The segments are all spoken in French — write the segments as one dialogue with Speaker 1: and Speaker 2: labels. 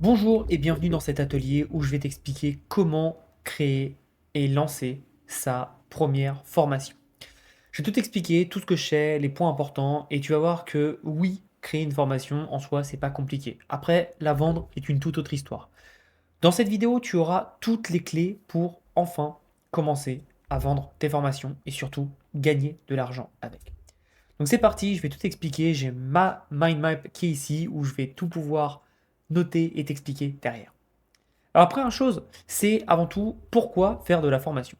Speaker 1: Bonjour et bienvenue dans cet atelier où je vais t'expliquer comment créer et lancer sa première formation. Je vais tout expliquer, tout ce que je sais, les points importants, et tu vas voir que oui, créer une formation en soi, c'est pas compliqué. Après, la vendre est une toute autre histoire. Dans cette vidéo, tu auras toutes les clés pour enfin commencer à vendre tes formations et surtout gagner de l'argent avec. Donc c'est parti, je vais tout expliquer. J'ai ma mind map qui est ici où je vais tout pouvoir noter et t'expliquer derrière. Alors, la première chose, c'est avant tout pourquoi faire de la formation.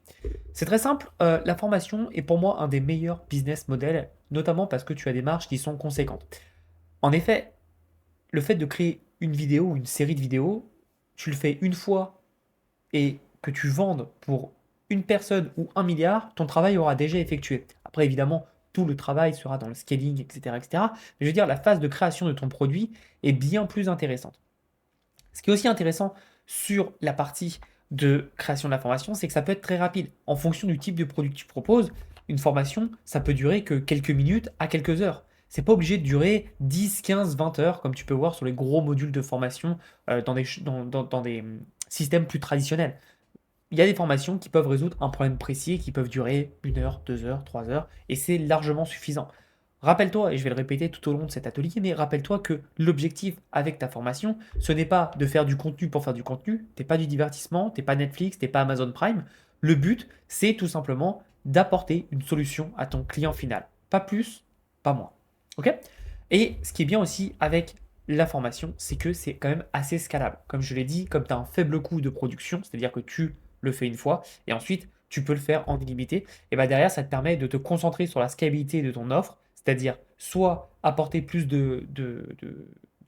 Speaker 1: C'est très simple, la formation est pour moi un des meilleurs business models, notamment parce que tu as des marges qui sont conséquentes. En effet, le fait de créer une vidéo ou une série de vidéos, tu le fais une fois et que tu vendes pour une personne ou 1 milliard, ton travail aura déjà effectué. Après, évidemment, tout le travail sera dans le scaling, etc., etc. Mais je veux dire, la phase de création de ton produit est bien plus intéressante. Ce qui est aussi intéressant sur la partie de création de la formation, c'est que ça peut être très rapide. En fonction du type de produit que tu proposes, une formation, ça peut durer que quelques minutes à quelques heures. C'est pas obligé de durer 10, 15, 20 heures, comme tu peux voir sur les gros modules de formation dans des systèmes plus traditionnels. Il y a des formations qui peuvent résoudre un problème précis et qui peuvent durer 1 heure, 2 heures, 3 heures, et c'est largement suffisant. Rappelle-toi, et je vais le répéter tout au long de cet atelier, mais rappelle-toi que l'objectif avec ta formation, ce n'est pas de faire du contenu pour faire du contenu, t'es pas du divertissement, t'es pas Netflix, t'es pas Amazon Prime. Le but, c'est tout simplement d'apporter une solution à ton client final. Pas plus, pas moins. Ok? Et ce qui est bien aussi avec la formation, c'est que c'est quand même assez scalable. Comme je l'ai dit, comme tu as un faible coût de production, c'est-à-dire que tu le fais une fois et ensuite tu peux le faire en illimité, et bien derrière ça te permet de te concentrer sur la scalabilité de ton offre, c'est-à-dire soit apporter plus de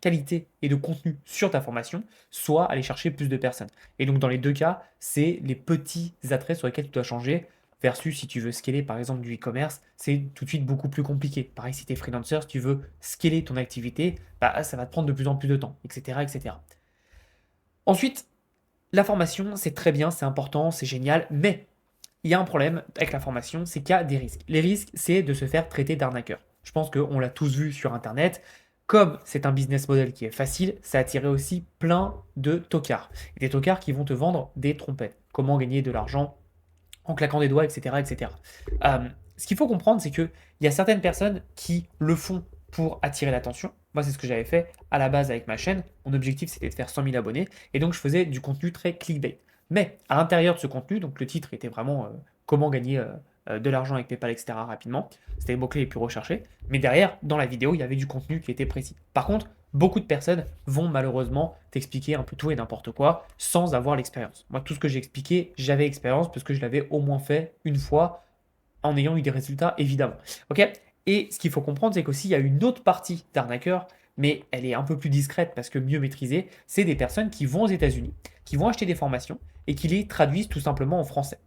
Speaker 1: qualité et de contenu sur ta formation, soit aller chercher plus de personnes. Et donc dans les deux cas, c'est les petits attraits sur lesquels tu dois changer. Versus si tu veux scaler par exemple du e-commerce, c'est tout de suite beaucoup plus compliqué. Pareil, si tu es freelancer, si tu veux scaler ton activité, bah, ça va te prendre de plus en plus de temps, etc. etc. Ensuite, la formation, c'est très bien, c'est important, c'est génial, mais il y a un problème avec la formation, c'est qu'il y a des risques. Les risques, c'est de se faire traiter d'arnaqueur. Je pense qu'on l'a tous vu sur Internet. Comme c'est un business model qui est facile, ça a attiré aussi plein de tocards. Et des tocards qui vont te vendre des trompettes. Comment gagner de l'argent en claquant des doigts, etc. etc. Ce qu'il faut comprendre, c'est qu'il y a certaines personnes qui le font pour attirer l'attention. Moi, c'est ce que j'avais fait à la base avec ma chaîne. Mon objectif, c'était de faire 100 000 abonnés. Et donc, je faisais du contenu très clickbait. Mais à l'intérieur de ce contenu, donc le titre était vraiment comment gagner de l'argent avec PayPal, etc. rapidement. C'était les mots-clés les plus recherchés. Mais derrière, dans la vidéo, il y avait du contenu qui était précis. Par contre, beaucoup de personnes vont malheureusement t'expliquer un peu tout et n'importe quoi sans avoir l'expérience. Moi, tout ce que j'ai expliqué, j'avais expérience parce que je l'avais au moins fait une fois en ayant eu des résultats, évidemment. Ok. Et ce qu'il faut comprendre, c'est qu'aussi, il y a une autre partie d'arnaqueurs, mais elle est un peu plus discrète parce que mieux maîtrisée. C'est des personnes qui vont aux États-Unis, qui vont acheter des formations et qui les traduisent tout simplement en français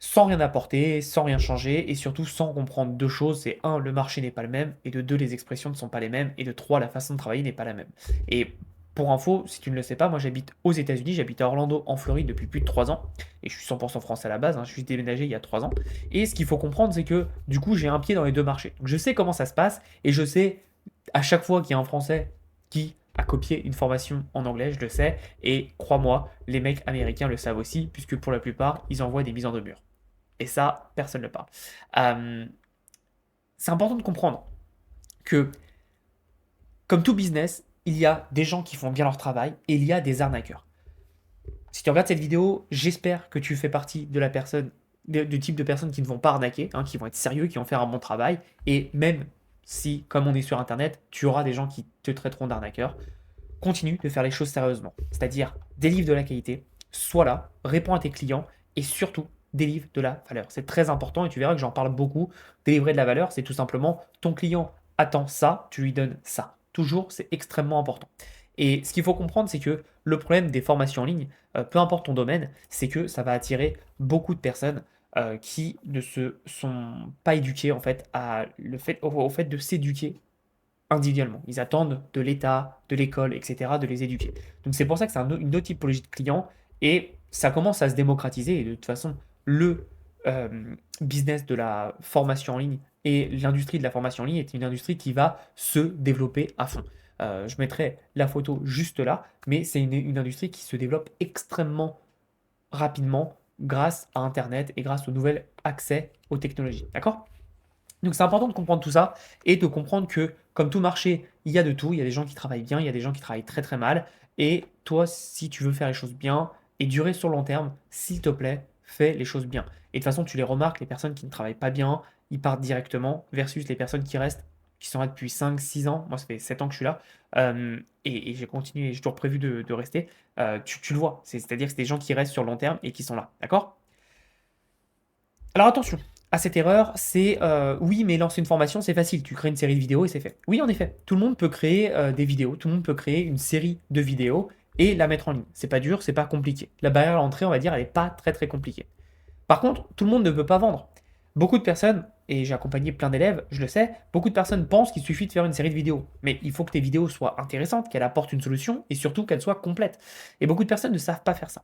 Speaker 1: sans rien apporter, sans rien changer, et surtout sans comprendre deux choses, c'est un, le marché n'est pas le même, et de deux, les expressions ne sont pas les mêmes, et de trois, la façon de travailler n'est pas la même. Et pour info, si tu ne le sais pas, moi j'habite aux États-Unis, j'habite à Orlando, en Floride depuis plus de 3 ans, et je suis 100% français à la base, hein, je suis déménagé il y a 3 ans. Et ce qu'il faut comprendre, c'est que du coup, j'ai un pied dans les deux marchés. Donc je sais comment ça se passe, et je sais à chaque fois qu'il y a un Français qui a copié une formation en anglais, je le sais, et crois-moi, les mecs américains le savent aussi, puisque pour la plupart, ils envoient des mises en demeure. Et ça, personne ne le parle. Euh, c'est important de comprendre que, comme tout business, il y a des gens qui font bien leur travail et il y a des arnaqueurs. Si tu regardes cette vidéo, j'espère que tu fais partie de la personne, du type de personnes qui ne vont pas arnaquer, hein, qui vont être sérieux, qui vont faire un bon travail. Et même si, comme on est sur Internet, tu auras des gens qui te traiteront d'arnaqueur, continue de faire les choses sérieusement. C'est-à-dire, délivre de la qualité, sois là, réponds à tes clients et surtout, délivre de la valeur. C'est très important et tu verras que j'en parle beaucoup. Délivrer de la valeur, c'est tout simplement ton client attend ça, tu lui donnes ça. Toujours, c'est extrêmement important. Et ce qu'il faut comprendre, c'est que le problème des formations en ligne, peu importe ton domaine, c'est que ça va attirer beaucoup de personnes qui ne se sont pas éduquées en fait au fait de s'éduquer individuellement. Ils attendent de l'État, de l'école, etc., de les éduquer. Donc c'est pour ça que c'est une autre typologie de client et ça commence à se démocratiser. Et de toute façon, le business de la formation en ligne et l'industrie de la formation en ligne est une industrie qui va se développer à fond. Je mettrai la photo juste là, mais c'est une industrie qui se développe extrêmement rapidement grâce à Internet et grâce au nouvel accès aux technologies. D'accord? Donc c'est important de comprendre tout ça et de comprendre que comme tout marché, il y a de tout. Il y a des gens qui travaillent bien, il y a des gens qui travaillent très très mal. Et toi, si tu veux faire les choses bien et durer sur le long terme, s'il te plaît, fais les choses bien. Et de toute façon, tu les remarques, les personnes qui ne travaillent pas bien, ils partent directement versus les personnes qui restent, qui sont là depuis 5, 6 ans. Moi, ça fait 7 ans que je suis là. Et j'ai continué, j'ai toujours prévu de rester. Tu le vois. C'est-à-dire que c'est des gens qui restent sur le long terme et qui sont là. D'accord? Alors attention à cette erreur, c'est oui, mais lancer une formation, c'est facile. Tu crées une série de vidéos et c'est fait. Oui, en effet, tout le monde peut créer des vidéos, tout le monde peut créer une série de vidéos et la mettre en ligne. C'est pas dur, c'est pas compliqué. La barrière à l'entrée, on va dire, elle n'est pas très très compliquée. Par contre, tout le monde ne peut pas vendre. Beaucoup de personnes, et j'ai accompagné plein d'élèves, je le sais, beaucoup de personnes pensent qu'il suffit de faire une série de vidéos. Mais il faut que tes vidéos soient intéressantes, qu'elles apportent une solution et surtout qu'elles soient complètes. Et beaucoup de personnes ne savent pas faire ça.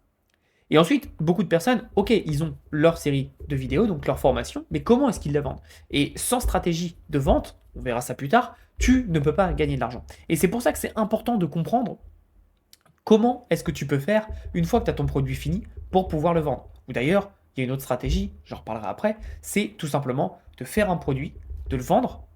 Speaker 1: Et ensuite, beaucoup de personnes, ok, ils ont leur série de vidéos, donc leur formation, mais comment est-ce qu'ils la vendent? Et sans stratégie de vente, on verra ça plus tard, tu ne peux pas gagner de l'argent. Et c'est pour ça que c'est important de comprendre comment est-ce que tu peux faire une fois que tu as ton produit fini pour pouvoir le vendre. Ou d'ailleurs, il y a une autre stratégie, j'en reparlerai après, c'est tout simplement de faire un produit, de le vendre,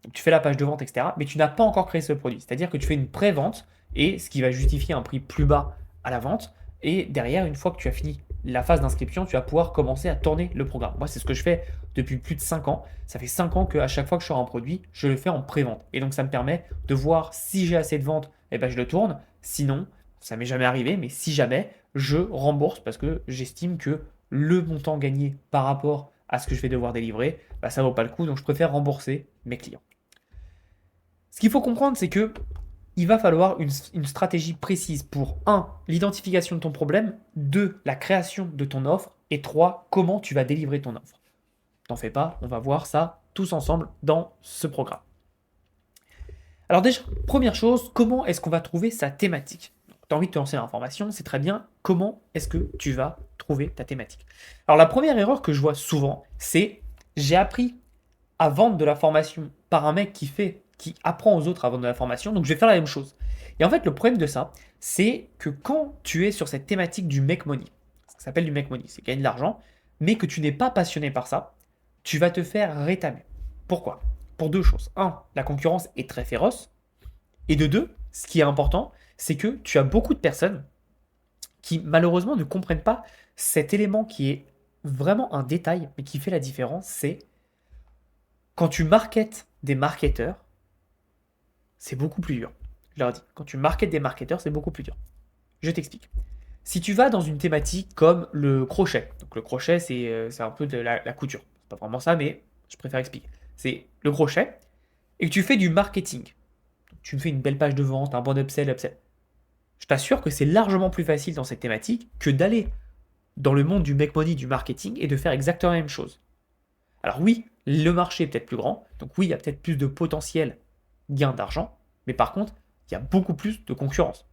Speaker 1: donc tu fais la page de vente, etc., mais tu n'as pas encore créé ce produit. C'est-à-dire que tu fais une pré-vente et ce qui va justifier un prix plus bas à la vente. Et derrière, une fois que tu as fini la phase d'inscription, tu vas pouvoir commencer à tourner le programme. Moi, c'est ce que je fais depuis plus de 5 ans. Ça fait 5 ans qu'à chaque fois que je sors un produit, je le fais en pré-vente. Et donc, ça me permet de voir si j'ai assez de ventes, eh ben, je le tourne. Sinon, ça m'est jamais arrivé, mais si jamais, je rembourse parce que j'estime que le montant gagné par rapport à ce que je vais devoir délivrer, bah, ça ne vaut pas le coup. Donc, je préfère rembourser mes clients. Ce qu'il faut comprendre, c'est que il va falloir une stratégie précise pour un, l'identification de ton problème, 2, la création de ton offre, et 3, comment tu vas délivrer ton offre. T'en fais pas, on va voir ça tous ensemble dans ce programme. Alors déjà, première chose, comment est-ce qu'on va trouver sa thématique? Tu as envie de te lancer dans l'information, c'est très bien. Comment est-ce que tu vas trouver ta thématique? Alors la première erreur que je vois souvent, c'est j'ai appris à vendre de la formation par un mec qui apprend aux autres à vendre de la formation, donc je vais faire la même chose. Et en fait, le problème de ça, c'est que quand tu es sur cette thématique du make money, ça s'appelle du make money, c'est gagner de l'argent, mais que tu n'es pas passionné par ça, tu vas te faire rétamer. Pourquoi? Pour deux choses. Un, la concurrence est très féroce. Et de deux, ce qui est important, c'est que tu as beaucoup de personnes qui malheureusement ne comprennent pas cet élément qui est vraiment un détail, mais qui fait la différence, c'est quand tu marketes des marketeurs, c'est beaucoup plus dur. Je leur dis, quand tu marketes des marketeurs, c'est beaucoup plus dur. Je t'explique. Si tu vas dans une thématique comme le crochet, donc le crochet, c'est un peu de la couture. C'est pas vraiment ça, mais je préfère expliquer. C'est le crochet, et que tu fais du marketing. Donc, tu me fais une belle page de vente, un bon upsell. Je t'assure que c'est largement plus facile dans cette thématique que d'aller dans le monde du make money, du marketing, et de faire exactement la même chose. Alors oui, le marché est peut-être plus grand, donc oui, il y a peut-être plus de potentiel gain d'argent, mais par contre, il y a beaucoup plus de concurrence.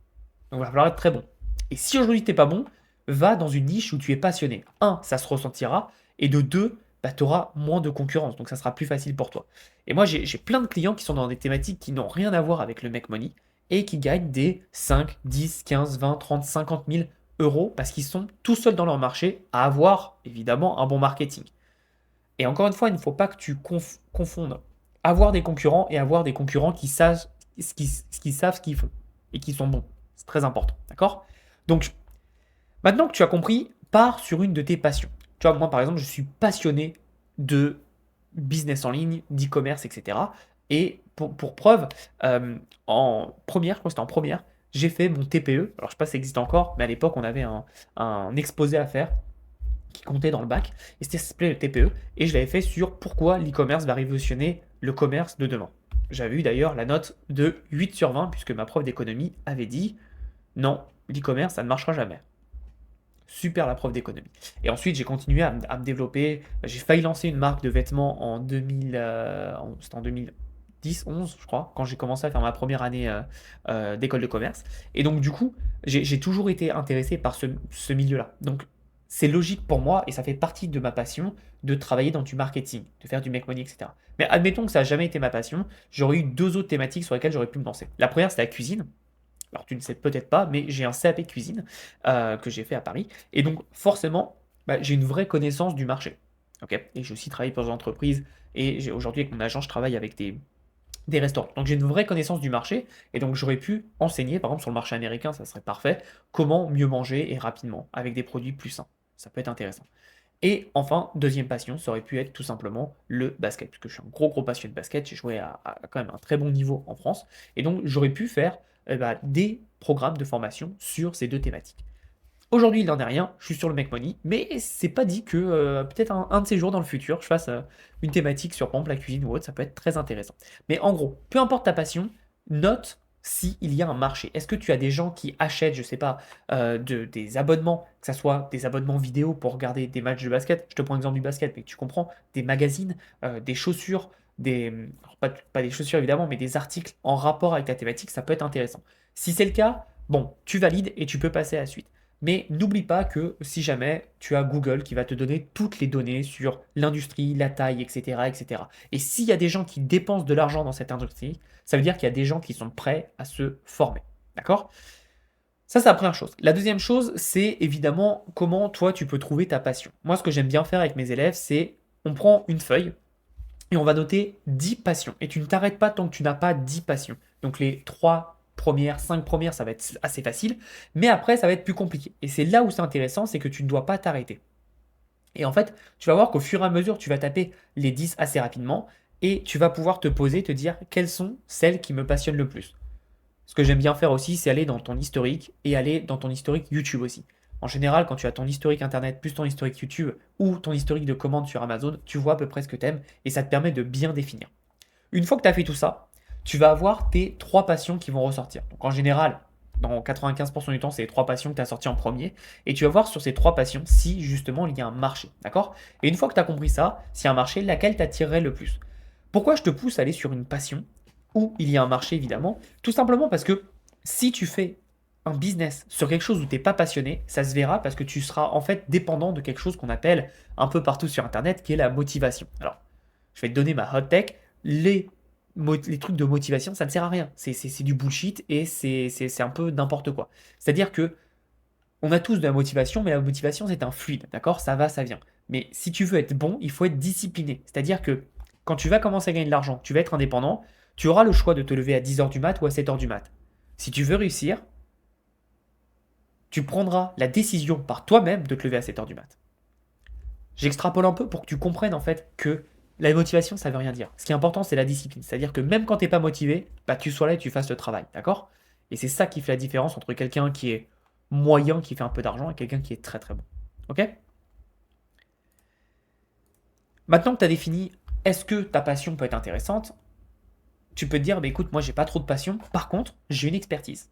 Speaker 1: Donc il va falloir être très bon. Et si aujourd'hui tu n'es pas bon, va dans une niche où tu es passionné. Un, ça se ressentira, et de deux, bah, tu auras moins de concurrence, donc ça sera plus facile pour toi. Et moi, j'ai plein de clients qui sont dans des thématiques qui n'ont rien à voir avec le make money, et qui gagnent des 5, 10, 15, 20, 30, 50 000 euros, parce qu'ils sont tout seuls dans leur marché à avoir, évidemment, un bon marketing. Et encore une fois, il ne faut pas que tu confondes avoir des concurrents et avoir des concurrents qui savent ce qu'ils font et qui sont bons. C'est très important, d'accord? Donc, maintenant que tu as compris, pars sur une de tes passions. Tu vois, moi, par exemple, je suis passionné de business en ligne, d'e-commerce, etc. Et pour preuve, en première, je crois que c'était en première, j'ai fait mon TPE. Alors, je ne sais pas si ça existe encore, mais à l'époque, on avait un exposé à faire qui comptait dans le bac, et c'était s'appelait le TPE, et je l'avais fait sur pourquoi l'e-commerce va révolutionner le commerce de demain. J'avais eu d'ailleurs la note de 8 sur 20, puisque ma prof d'économie avait dit non, l'e-commerce, ça ne marchera jamais. Super la prof d'économie. Et ensuite, j'ai continué à me développer. J'ai failli lancer une marque de vêtements en 2000, c'était en 2010, 11, je crois, quand j'ai commencé à faire ma première année d'école de commerce. Et donc, du coup, j'ai toujours été intéressé par ce milieu-là. Donc, c'est logique pour moi et ça fait partie de ma passion de travailler dans du marketing, de faire du make money, etc. Mais admettons que ça n'a jamais été ma passion, j'aurais eu deux autres thématiques sur lesquelles j'aurais pu me lancer. La première, c'est la cuisine. Alors tu ne sais peut-être pas, mais j'ai un CAP cuisine que j'ai fait à Paris. Et donc forcément, bah, j'ai une vraie connaissance du marché. Ok. Et j'ai aussi travaillé pour des entreprises. Et aujourd'hui, avec mon agent, je travaille avec des restaurants. Donc j'ai une vraie connaissance du marché. Et donc j'aurais pu enseigner, par exemple sur le marché américain, ça serait parfait, comment mieux manger et rapidement, avec des produits plus sains. Ça peut être intéressant. Et enfin, deuxième passion, ça aurait pu être tout simplement le basket, puisque je suis un gros passionné de basket, j'ai joué à quand même un très bon niveau en France, et donc j'aurais pu faire des programmes de formation sur ces deux thématiques. Aujourd'hui, il n'en est rien, je suis sur le Make Money, mais c'est pas dit que peut-être un de ces jours dans le futur, je fasse une thématique sur, par exemple, la cuisine ou autre, ça peut être très intéressant. Mais en gros, peu importe ta passion, note s'il y a un marché. Est-ce que tu as des gens qui achètent, je sais pas, des abonnements, que ce soit des abonnements vidéo pour regarder des matchs de basket, je te prends l'exemple du basket, mais tu comprends, des magazines, des chaussures, alors pas des chaussures évidemment, mais des articles en rapport avec ta thématique, ça peut être intéressant. Si c'est le cas, bon, tu valides et tu peux passer à la suite. Mais n'oublie pas que si jamais tu as Google qui va te donner toutes les données sur l'industrie, la taille, etc., etc. Et s'il y a des gens qui dépensent de l'argent dans cette industrie, ça veut dire qu'il y a des gens qui sont prêts à se former. D'accord? Ça, c'est la première chose. La deuxième chose, c'est évidemment comment toi, tu peux trouver ta passion. Moi, ce que j'aime bien faire avec mes élèves, c'est on prend une feuille et on va noter 10 passions. Et tu ne t'arrêtes pas tant que tu n'as pas 10 passions. Donc les 3 premières, 5 premières, ça va être assez facile. Mais après, ça va être plus compliqué. Et c'est là où c'est intéressant, c'est que tu ne dois pas t'arrêter. Et en fait, tu vas voir qu'au fur et à mesure, tu vas taper les 10 assez rapidement. Et tu vas pouvoir te poser, te dire quelles sont celles qui me passionnent le plus. Ce que j'aime bien faire aussi, c'est aller dans ton historique et aller dans ton historique YouTube aussi. En général, quand tu as ton historique Internet plus ton historique YouTube ou ton historique de commandes sur Amazon, tu vois à peu près ce que tu aimes et ça te permet de bien définir. Une fois que tu as fait tout ça, tu vas avoir tes trois passions qui vont ressortir. Donc en général, dans 95% du temps, c'est les trois passions que tu as sorties en premier. Et tu vas voir sur ces trois passions si justement il y a un marché. D'accord? Et une fois que tu as compris ça, s'il y a un marché, laquelle t'attirerait le plus? Pourquoi je te pousse à aller sur une passion où il y a un marché évidemment? Tout simplement parce que si tu fais un business sur quelque chose où tu n'es pas passionné, ça se verra parce que tu seras en fait dépendant de quelque chose qu'on appelle un peu partout sur Internet, qui est la motivation. Alors, je vais te donner ma hot tech. Les, les trucs de motivation, ça ne sert à rien. C'est du bullshit et c'est un peu n'importe quoi. C'est-à-dire que on a tous de la motivation, mais la motivation, c'est un fluide, d'accord? Ça va, ça vient. Mais si tu veux être bon, il faut être discipliné. C'est-à-dire que quand tu vas commencer à gagner de l'argent, tu vas être indépendant, tu auras le choix de te lever à 10 heures du mat ou à 7 heures du mat. Si tu veux réussir, tu prendras la décision par toi-même de te lever à 7 heures du mat. J'extrapole un peu pour que tu comprennes en fait que la motivation, ça veut rien dire. Ce qui est important, c'est la discipline. C'est-à-dire que même quand tu n'es pas motivé, bah, tu sois là et tu fasses le travail, d'accord? Et c'est ça qui fait la différence entre quelqu'un qui est moyen, qui fait un peu d'argent, et quelqu'un qui est très très bon. Ok? Maintenant que tu as défini est-ce que ta passion peut être intéressante, tu peux te dire, bah, écoute, moi j'ai pas trop de passion, par contre, j'ai une expertise.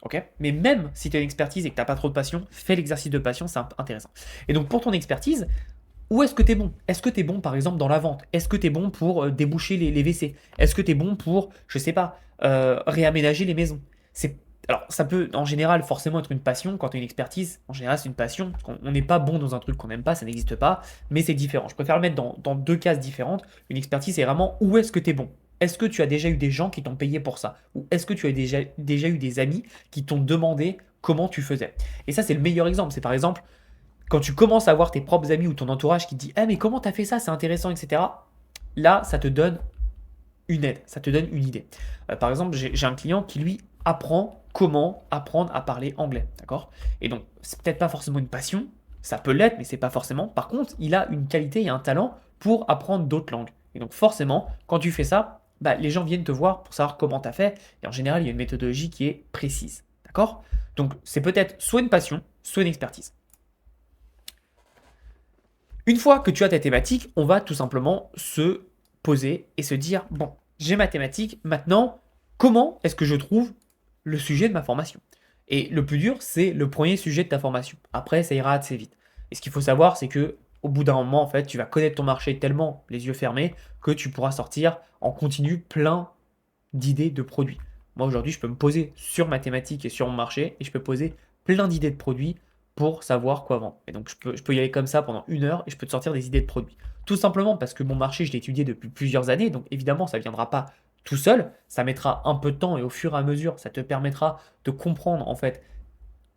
Speaker 1: Ok? Mais même si tu as une expertise et que tu n'as pas trop de passion, fais l'exercice de passion, c'est intéressant. Et donc pour ton expertise, où est-ce que tu es bon? Est-ce que tu es bon, par exemple, dans la vente? Est-ce que tu es bon pour déboucher les WC? Est-ce que tu es bon pour, je sais pas, réaménager les maisons? C'est, alors, ça peut, en général, forcément être une passion. Quand tu as une expertise, en général, c'est une passion. On n'est pas bon dans un truc qu'on n'aime pas, ça n'existe pas, mais c'est différent. Je préfère le mettre dans deux cases différentes. Une expertise, c'est vraiment où est-ce que tu es bon? Est-ce que tu as déjà eu des gens qui t'ont payé pour ça? Ou est-ce que tu as déjà eu des amis qui t'ont demandé comment tu faisais? Et ça, c'est le meilleur exemple. C'est par exemple, quand tu commences à voir tes propres amis ou ton entourage qui te dit ah mais comment t'as fait ça, c'est intéressant, etc. Là, ça te donne une aide, ça te donne une idée. Par exemple, j'ai un client qui lui apprend comment apprendre à parler anglais, d'accord? Et donc, c'est peut-être pas forcément une passion, ça peut l'être, mais c'est pas forcément. Par contre, il a une qualité et un talent pour apprendre d'autres langues. Et donc, forcément, quand tu fais ça, bah, les gens viennent te voir pour savoir comment tu as fait. Et en général, il y a une méthodologie qui est précise, d'accord? Donc, c'est peut-être soit une passion, soit une expertise. Une fois que tu as ta thématique, on va tout simplement se poser et se dire, bon, j'ai ma thématique, maintenant, comment est-ce que je trouve le sujet de ma formation? Et le plus dur, c'est le premier sujet de ta formation. Après, ça ira assez vite. Et ce qu'il faut savoir, c'est que au bout d'un moment, en fait, tu vas connaître ton marché tellement les yeux fermés que tu pourras sortir en continu plein d'idées de produits. Moi, aujourd'hui, je peux me poser sur ma thématique et sur mon marché et je peux poser plein d'idées de produits pour savoir quoi vendre. Et donc, je peux y aller comme ça pendant 1 heure et je peux te sortir des idées de produits. Tout simplement parce que mon marché, je l'ai étudié depuis plusieurs années. Donc, évidemment, ça ne viendra pas tout seul. Ça mettra un peu de temps et au fur et à mesure, ça te permettra de comprendre en fait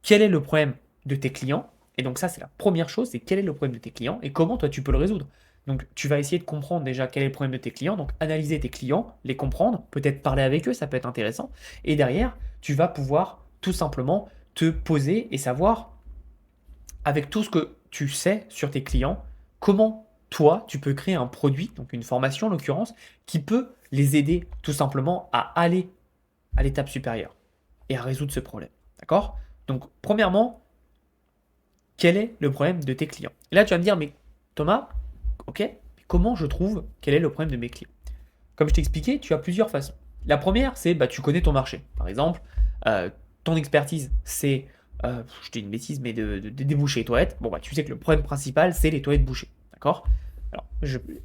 Speaker 1: quel est le problème de tes clients. Et donc, ça, c'est la première chose, c'est quel est le problème de tes clients et comment toi, tu peux le résoudre. Donc, tu vas essayer de comprendre déjà quel est le problème de tes clients. Donc, analyser tes clients, les comprendre, peut-être parler avec eux, ça peut être intéressant. Et derrière, tu vas pouvoir tout simplement te poser et savoir avec tout ce que tu sais sur tes clients, comment toi, tu peux créer un produit, donc une formation en l'occurrence, qui peut les aider tout simplement à aller à l'étape supérieure et à résoudre ce problème. D'accord? Donc, premièrement, quel est le problème de tes clients? Et là, tu vas me dire, mais Thomas, ok, comment je trouve quel est le problème de mes clients? Comme je t'expliquais, tu as plusieurs façons. La première, c'est tu connais ton marché. Par exemple, euh, ton expertise, c'est, je dis une bêtise, mais de déboucher les toilettes. Bon, tu sais que le problème principal, c'est les toilettes bouchées. D'accord? Alors,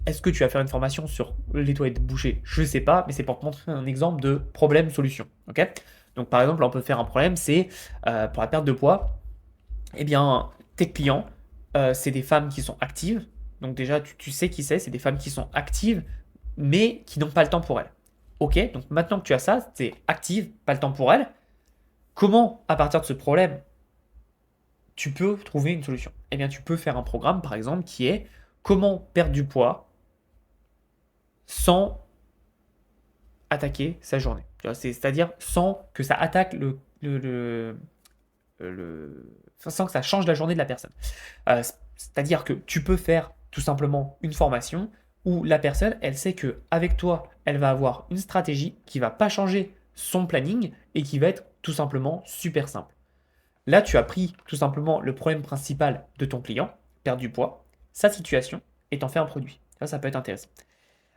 Speaker 1: est-ce que tu vas faire une formation sur les toilettes bouchées? Je ne sais pas, mais c'est pour te montrer un exemple de problème-solution. Ok? Donc, par exemple, on peut faire un problème, c'est pour la perte de poids, eh bien, tes clients, c'est des femmes qui sont actives. Donc déjà, tu sais qui c'est des femmes qui sont actives, mais qui n'ont pas le temps pour elles. Ok, donc maintenant que tu as ça, c'est active, pas le temps pour elles. Comment, à partir de ce problème, tu peux trouver une solution? Eh bien, tu peux faire un programme, par exemple, qui est comment perdre du poids sans attaquer sa journée. C'est-à-dire sans que ça attaque sans que ça change la journée de la personne. C'est-à-dire que tu peux faire tout simplement une formation où la personne, elle sait que avec toi, elle va avoir une stratégie qui va pas changer son planning et qui va être tout simplement super simple. Là, tu as pris tout simplement le problème principal de ton client, perdre du poids, sa situation, et t'en fais un produit. Ça peut être intéressant.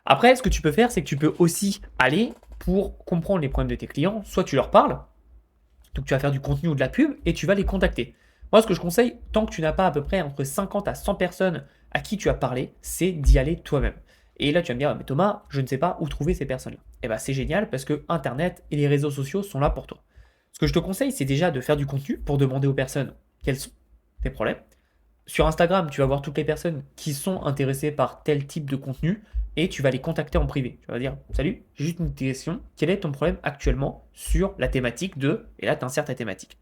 Speaker 1: Après, ce que tu peux faire, c'est que tu peux aussi aller pour comprendre les problèmes de tes clients. Soit tu leur parles, donc tu vas faire du contenu ou de la pub et tu vas les contacter. Moi, ce que je conseille, tant que tu n'as pas à peu près entre 50 à 100 personnes à qui tu as parlé, c'est d'y aller toi-même. Et là, tu vas me dire, mais Thomas, je ne sais pas où trouver ces personnes-là. Eh bien, c'est génial parce que Internet et les réseaux sociaux sont là pour toi. Ce que je te conseille, c'est déjà de faire du contenu pour demander aux personnes quels sont tes problèmes. Sur Instagram, tu vas voir toutes les personnes qui sont intéressées par tel type de contenu et tu vas les contacter en privé. Tu vas dire, salut, j'ai juste une question, quel est ton problème actuellement sur la thématique de... Et là, tu insères ta thématique.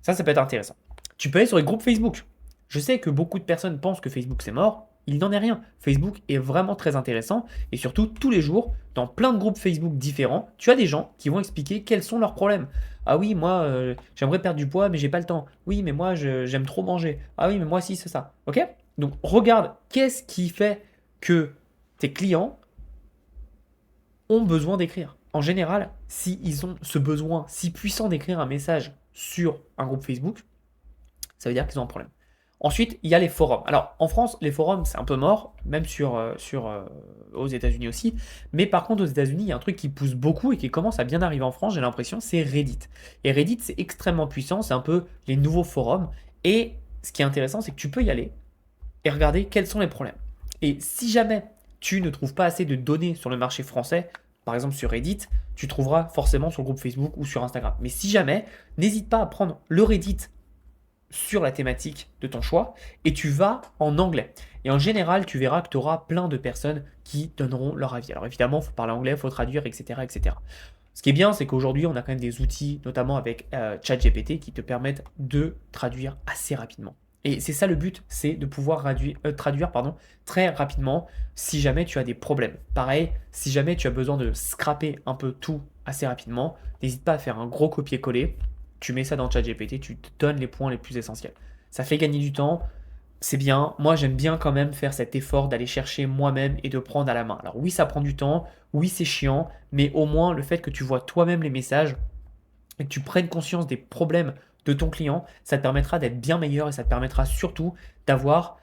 Speaker 1: Ça peut être intéressant. Tu peux aller sur les groupes Facebook. Je sais que beaucoup de personnes pensent que Facebook c'est mort. Il n'en est rien. Facebook est vraiment très intéressant et surtout tous les jours, dans plein de groupes Facebook différents, tu as des gens qui vont expliquer quels sont leurs problèmes. Ah oui, moi j'aimerais perdre du poids mais j'ai pas le temps. Oui, mais moi j'aime trop manger. Ah oui, mais moi si c'est ça. Ok? Donc regarde qu'est-ce qui fait que tes clients ont besoin d'écrire. En général, s'ils ont ce besoin si puissant d'écrire un message sur un groupe Facebook, ça veut dire qu'ils ont un problème. Ensuite, il y a les forums. Alors, en France, les forums, c'est un peu mort, même aux États-Unis aussi. Mais par contre, aux États-Unis, il y a un truc qui pousse beaucoup et qui commence à bien arriver en France, j'ai l'impression, c'est Reddit. Et Reddit, c'est extrêmement puissant, c'est un peu les nouveaux forums. Et ce qui est intéressant, c'est que tu peux y aller et regarder quels sont les problèmes. Et si jamais tu ne trouves pas assez de données sur le marché français, par exemple sur Reddit, tu trouveras forcément sur le groupe Facebook ou sur Instagram. Mais si jamais, n'hésite pas à prendre le Reddit sur la thématique de ton choix et tu vas en anglais. Et en général, tu verras que tu auras plein de personnes qui donneront leur avis. Alors évidemment, il faut parler anglais, il faut traduire, etc., etc. Ce qui est bien, c'est qu'aujourd'hui, on a quand même des outils, notamment avec ChatGPT, qui te permettent de traduire assez rapidement. Et c'est ça le but, c'est de pouvoir traduire très rapidement si jamais tu as des problèmes. Pareil, si jamais tu as besoin de scraper un peu tout assez rapidement, n'hésite pas à faire un gros copier-coller. Tu mets ça dans ChatGPT, tu te donnes les points les plus essentiels. Ça fait gagner du temps, c'est bien. Moi, j'aime bien quand même faire cet effort d'aller chercher moi-même et de prendre à la main. Alors oui, ça prend du temps, oui, c'est chiant, mais au moins le fait que tu vois toi-même les messages et que tu prennes conscience des problèmes de ton client, ça te permettra d'être bien meilleur et ça te permettra surtout d'avoir,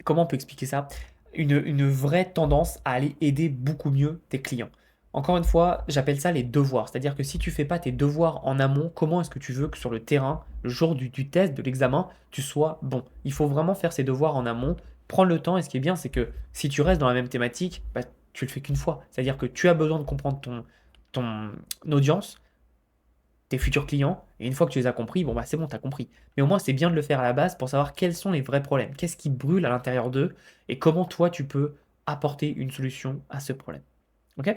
Speaker 1: comment on peut expliquer ça, une vraie tendance à aller aider beaucoup mieux tes clients. Encore une fois, j'appelle ça les devoirs. C'est-à-dire que si tu ne fais pas tes devoirs en amont, comment est-ce que tu veux que sur le terrain, le jour du test, de l'examen, tu sois bon? Il faut vraiment faire ses devoirs en amont, prendre le temps. Et ce qui est bien, c'est que si tu restes dans la même thématique, tu le fais qu'une fois. C'est-à-dire que tu as besoin de comprendre ton audience tes futurs clients. Et une fois que tu les as compris, bon, bah, c'est bon, tu as compris. Mais au moins, c'est bien de le faire à la base pour savoir quels sont les vrais problèmes, qu'est-ce qui brûle à l'intérieur d'eux et comment toi, tu peux apporter une solution à ce problème. Ok.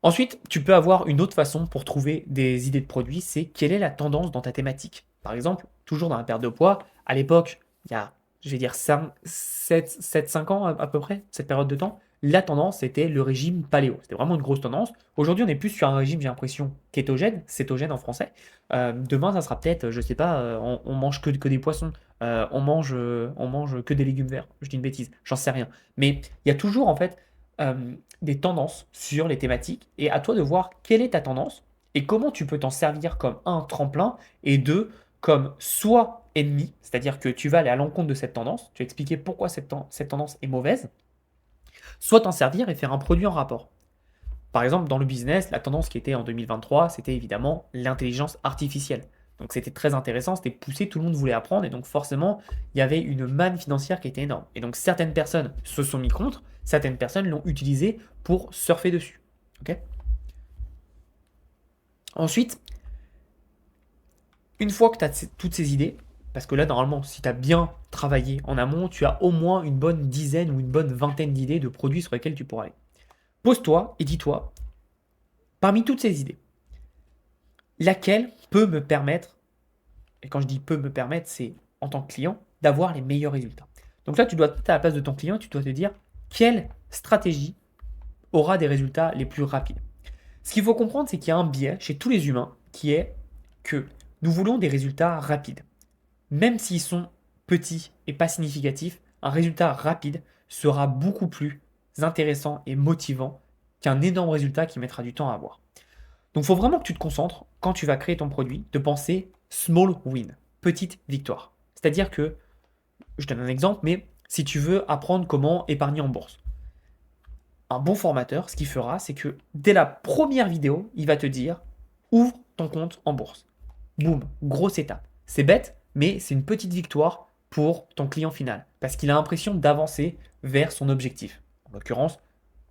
Speaker 1: Ensuite, tu peux avoir une autre façon pour trouver des idées de produits, c'est quelle est la tendance dans ta thématique. Par exemple, toujours dans la perte de poids, à l'époque, il y a, je vais dire, 5 ans à peu près, cette période de temps, la tendance c'était le régime paléo. C'était vraiment une grosse tendance. Aujourd'hui, on est plus sur un régime, j'ai l'impression, kétogène, cétogène en français. Demain, ça sera peut-être, je sais pas, on mange que des poissons, on mange que des légumes verts. Je dis une bêtise, j'en sais rien. Mais il y a toujours en fait des tendances sur les thématiques et à toi de voir quelle est ta tendance et comment tu peux t'en servir comme un tremplin et deux comme soit ennemi, c'est-à-dire que tu vas aller à l'encontre de cette tendance, tu vas expliquer pourquoi cette tendance est mauvaise, soit t'en servir et faire un produit en rapport. Par exemple, dans le business, la tendance qui était en 2023, c'était évidemment l'intelligence artificielle. Donc c'était très intéressant, c'était poussé, tout le monde voulait apprendre, et donc forcément, il y avait une manne financière qui était énorme. Et donc certaines personnes se sont mis contre, certaines personnes l'ont utilisé pour surfer dessus. Ok. Ensuite, une fois que tu as toutes ces idées, parce que là, normalement, si tu as bien travaillé en amont, tu as au moins une bonne dizaine ou une bonne vingtaine d'idées de produits sur lesquels tu pourras aller. Pose-toi et dis-toi, parmi toutes ces idées, laquelle peut me permettre, et quand je dis peut me permettre, c'est en tant que client, d'avoir les meilleurs résultats. Donc là, tu dois être à la place de ton client, tu dois te dire quelle stratégie aura des résultats les plus rapides. Ce qu'il faut comprendre, c'est qu'il y a un biais chez tous les humains qui est que nous voulons des résultats rapides. Même s'ils sont petits et pas significatifs, un résultat rapide sera beaucoup plus intéressant et motivant qu'un énorme résultat qui mettra du temps à avoir. Donc il faut vraiment que tu te concentres, quand tu vas créer ton produit, de penser small win, petite victoire. C'est-à-dire que, je donne un exemple, mais si tu veux apprendre comment épargner en bourse, un bon formateur, ce qu'il fera, c'est que dès la première vidéo, il va te dire ouvre ton compte en bourse. Boum, grosse étape. C'est bête, mais c'est une petite victoire pour ton client final parce qu'il a l'impression d'avancer vers son objectif, en l'occurrence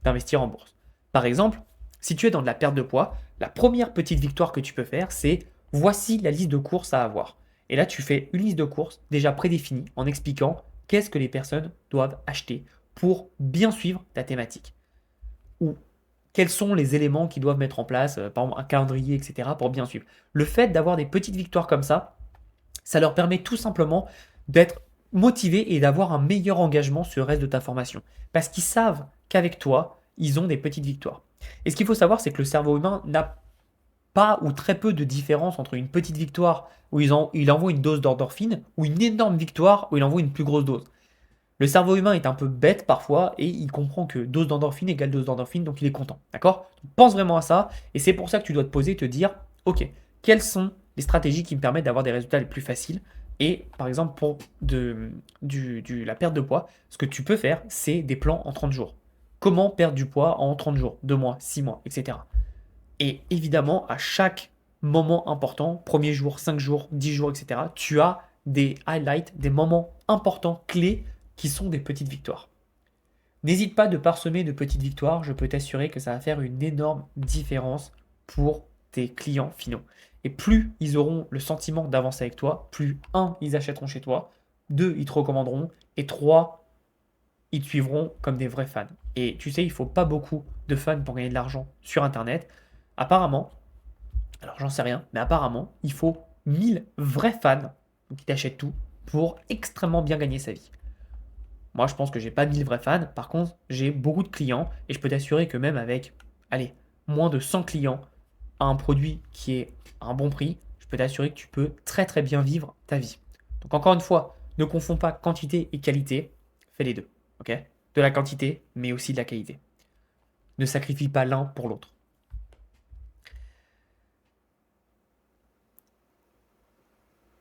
Speaker 1: d'investir en bourse. Par exemple, si tu es dans de la perte de poids, la première petite victoire que tu peux faire, c'est voici la liste de courses à avoir. Et là, tu fais une liste de courses déjà prédéfinie en expliquant qu'est-ce que les personnes doivent acheter pour bien suivre ta thématique ou quels sont les éléments qu'ils doivent mettre en place, par exemple un calendrier, etc., pour bien suivre. Le fait d'avoir des petites victoires comme ça leur permet tout simplement d'être motivés et d'avoir un meilleur engagement sur le reste de ta formation. Parce qu'ils savent qu'avec toi, ils ont des petites victoires. Et ce qu'il faut savoir, c'est que le cerveau humain n'a pas ou très peu de différence entre une petite victoire où il envoie une dose d'endorphine ou une énorme victoire où il envoie une plus grosse dose. Le cerveau humain est un peu bête parfois et il comprend que dose d'endorphine égale dose d'endorphine, donc il est content. D'accord. Pense vraiment à ça et c'est pour ça que tu dois te poser et te dire ok, quelles sont les stratégies qui me permettent d'avoir des résultats les plus faciles. Et par exemple, pour la perte de poids, ce que tu peux faire, c'est des plans en 30 jours. Comment perdre du poids en 30 jours, 2 mois, 6 mois, etc. Et évidemment, à chaque moment important, premier jour, 5 jours, 10 jours, etc., tu as des highlights, des moments importants, clés, qui sont des petites victoires. N'hésite pas de parsemer de petites victoires, je peux t'assurer que ça va faire une énorme différence pour tes clients finaux. Et plus ils auront le sentiment d'avancer avec toi, plus un, ils achèteront chez toi, deux, ils te recommanderont, et trois, ils te suivront comme des vrais fans. Et tu sais, il ne faut pas beaucoup de fans pour gagner de l'argent sur Internet. Apparemment, alors j'en sais rien, mais apparemment, il faut 1000 vrais fans qui t'achètent tout pour extrêmement bien gagner sa vie. Moi, je pense que j'ai pas 1000 vrais fans. Par contre, j'ai beaucoup de clients et je peux t'assurer que même avec, allez, moins de 100 clients à un produit qui est à un bon prix, je peux t'assurer que tu peux très très bien vivre ta vie. Donc encore une fois, ne confonds pas quantité et qualité, fais les deux, ok? De la quantité, mais aussi de la qualité. Ne sacrifie pas l'un pour l'autre.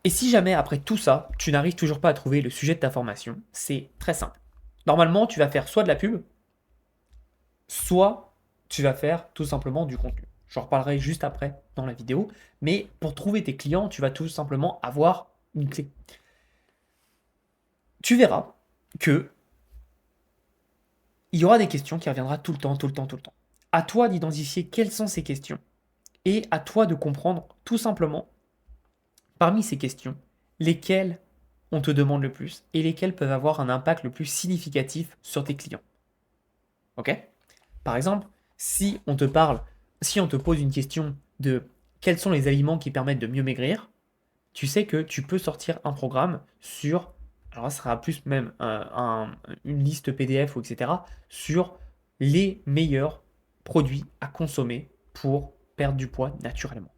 Speaker 1: Et si jamais après tout ça, tu n'arrives toujours pas à trouver le sujet de ta formation, c'est très simple. Normalement, tu vas faire soit de la pub, soit tu vas faire tout simplement du contenu. J'en reparlerai juste après dans la vidéo, mais pour trouver tes clients, tu vas tout simplement avoir une clé. Tu verras que il y aura des questions qui reviendront tout le temps, tout le temps, tout le temps. À toi d'identifier quelles sont ces questions Et à toi de comprendre tout simplement, parmi ces questions, lesquelles on te demande le plus et lesquelles peuvent avoir un impact le plus significatif sur tes clients. Ok? Par exemple, si on te pose une question de quels sont les aliments qui permettent de mieux maigrir, tu sais que tu peux sortir un programme sur, alors là, ce sera plus même une liste PDF ou etc., sur les meilleurs produits à consommer pour perdre du poids naturellement.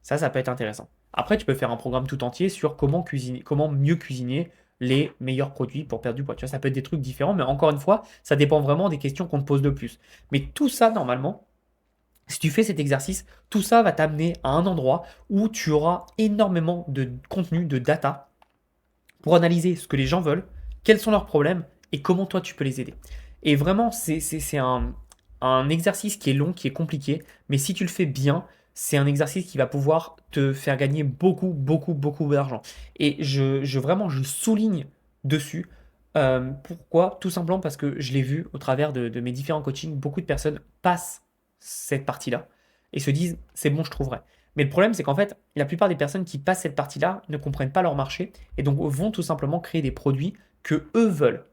Speaker 1: Ça peut être intéressant. Après, tu peux faire un programme tout entier sur comment cuisiner, comment mieux cuisiner les meilleurs produits pour perdre du poids. Tu vois, ça peut être des trucs différents, mais encore une fois, ça dépend vraiment des questions qu'on te pose le plus. Mais tout ça, normalement, si tu fais cet exercice, tout ça va t'amener à un endroit où tu auras énormément de contenu, de data, pour analyser ce que les gens veulent, quels sont leurs problèmes et comment toi tu peux les aider. Et vraiment, c'est un exercice qui est long, qui est compliqué, mais si tu le fais bien, c'est un exercice qui va pouvoir te faire gagner beaucoup, beaucoup, beaucoup d'argent. Et vraiment, je souligne dessus. Pourquoi? Tout simplement parce que je l'ai vu au travers de mes différents coachings, beaucoup de personnes passent cette partie-là et se disent c'est bon, je trouverai. Mais le problème, c'est qu'en fait, la plupart des personnes qui passent cette partie-là ne comprennent pas leur marché et donc vont tout simplement créer des produits que eux veulent,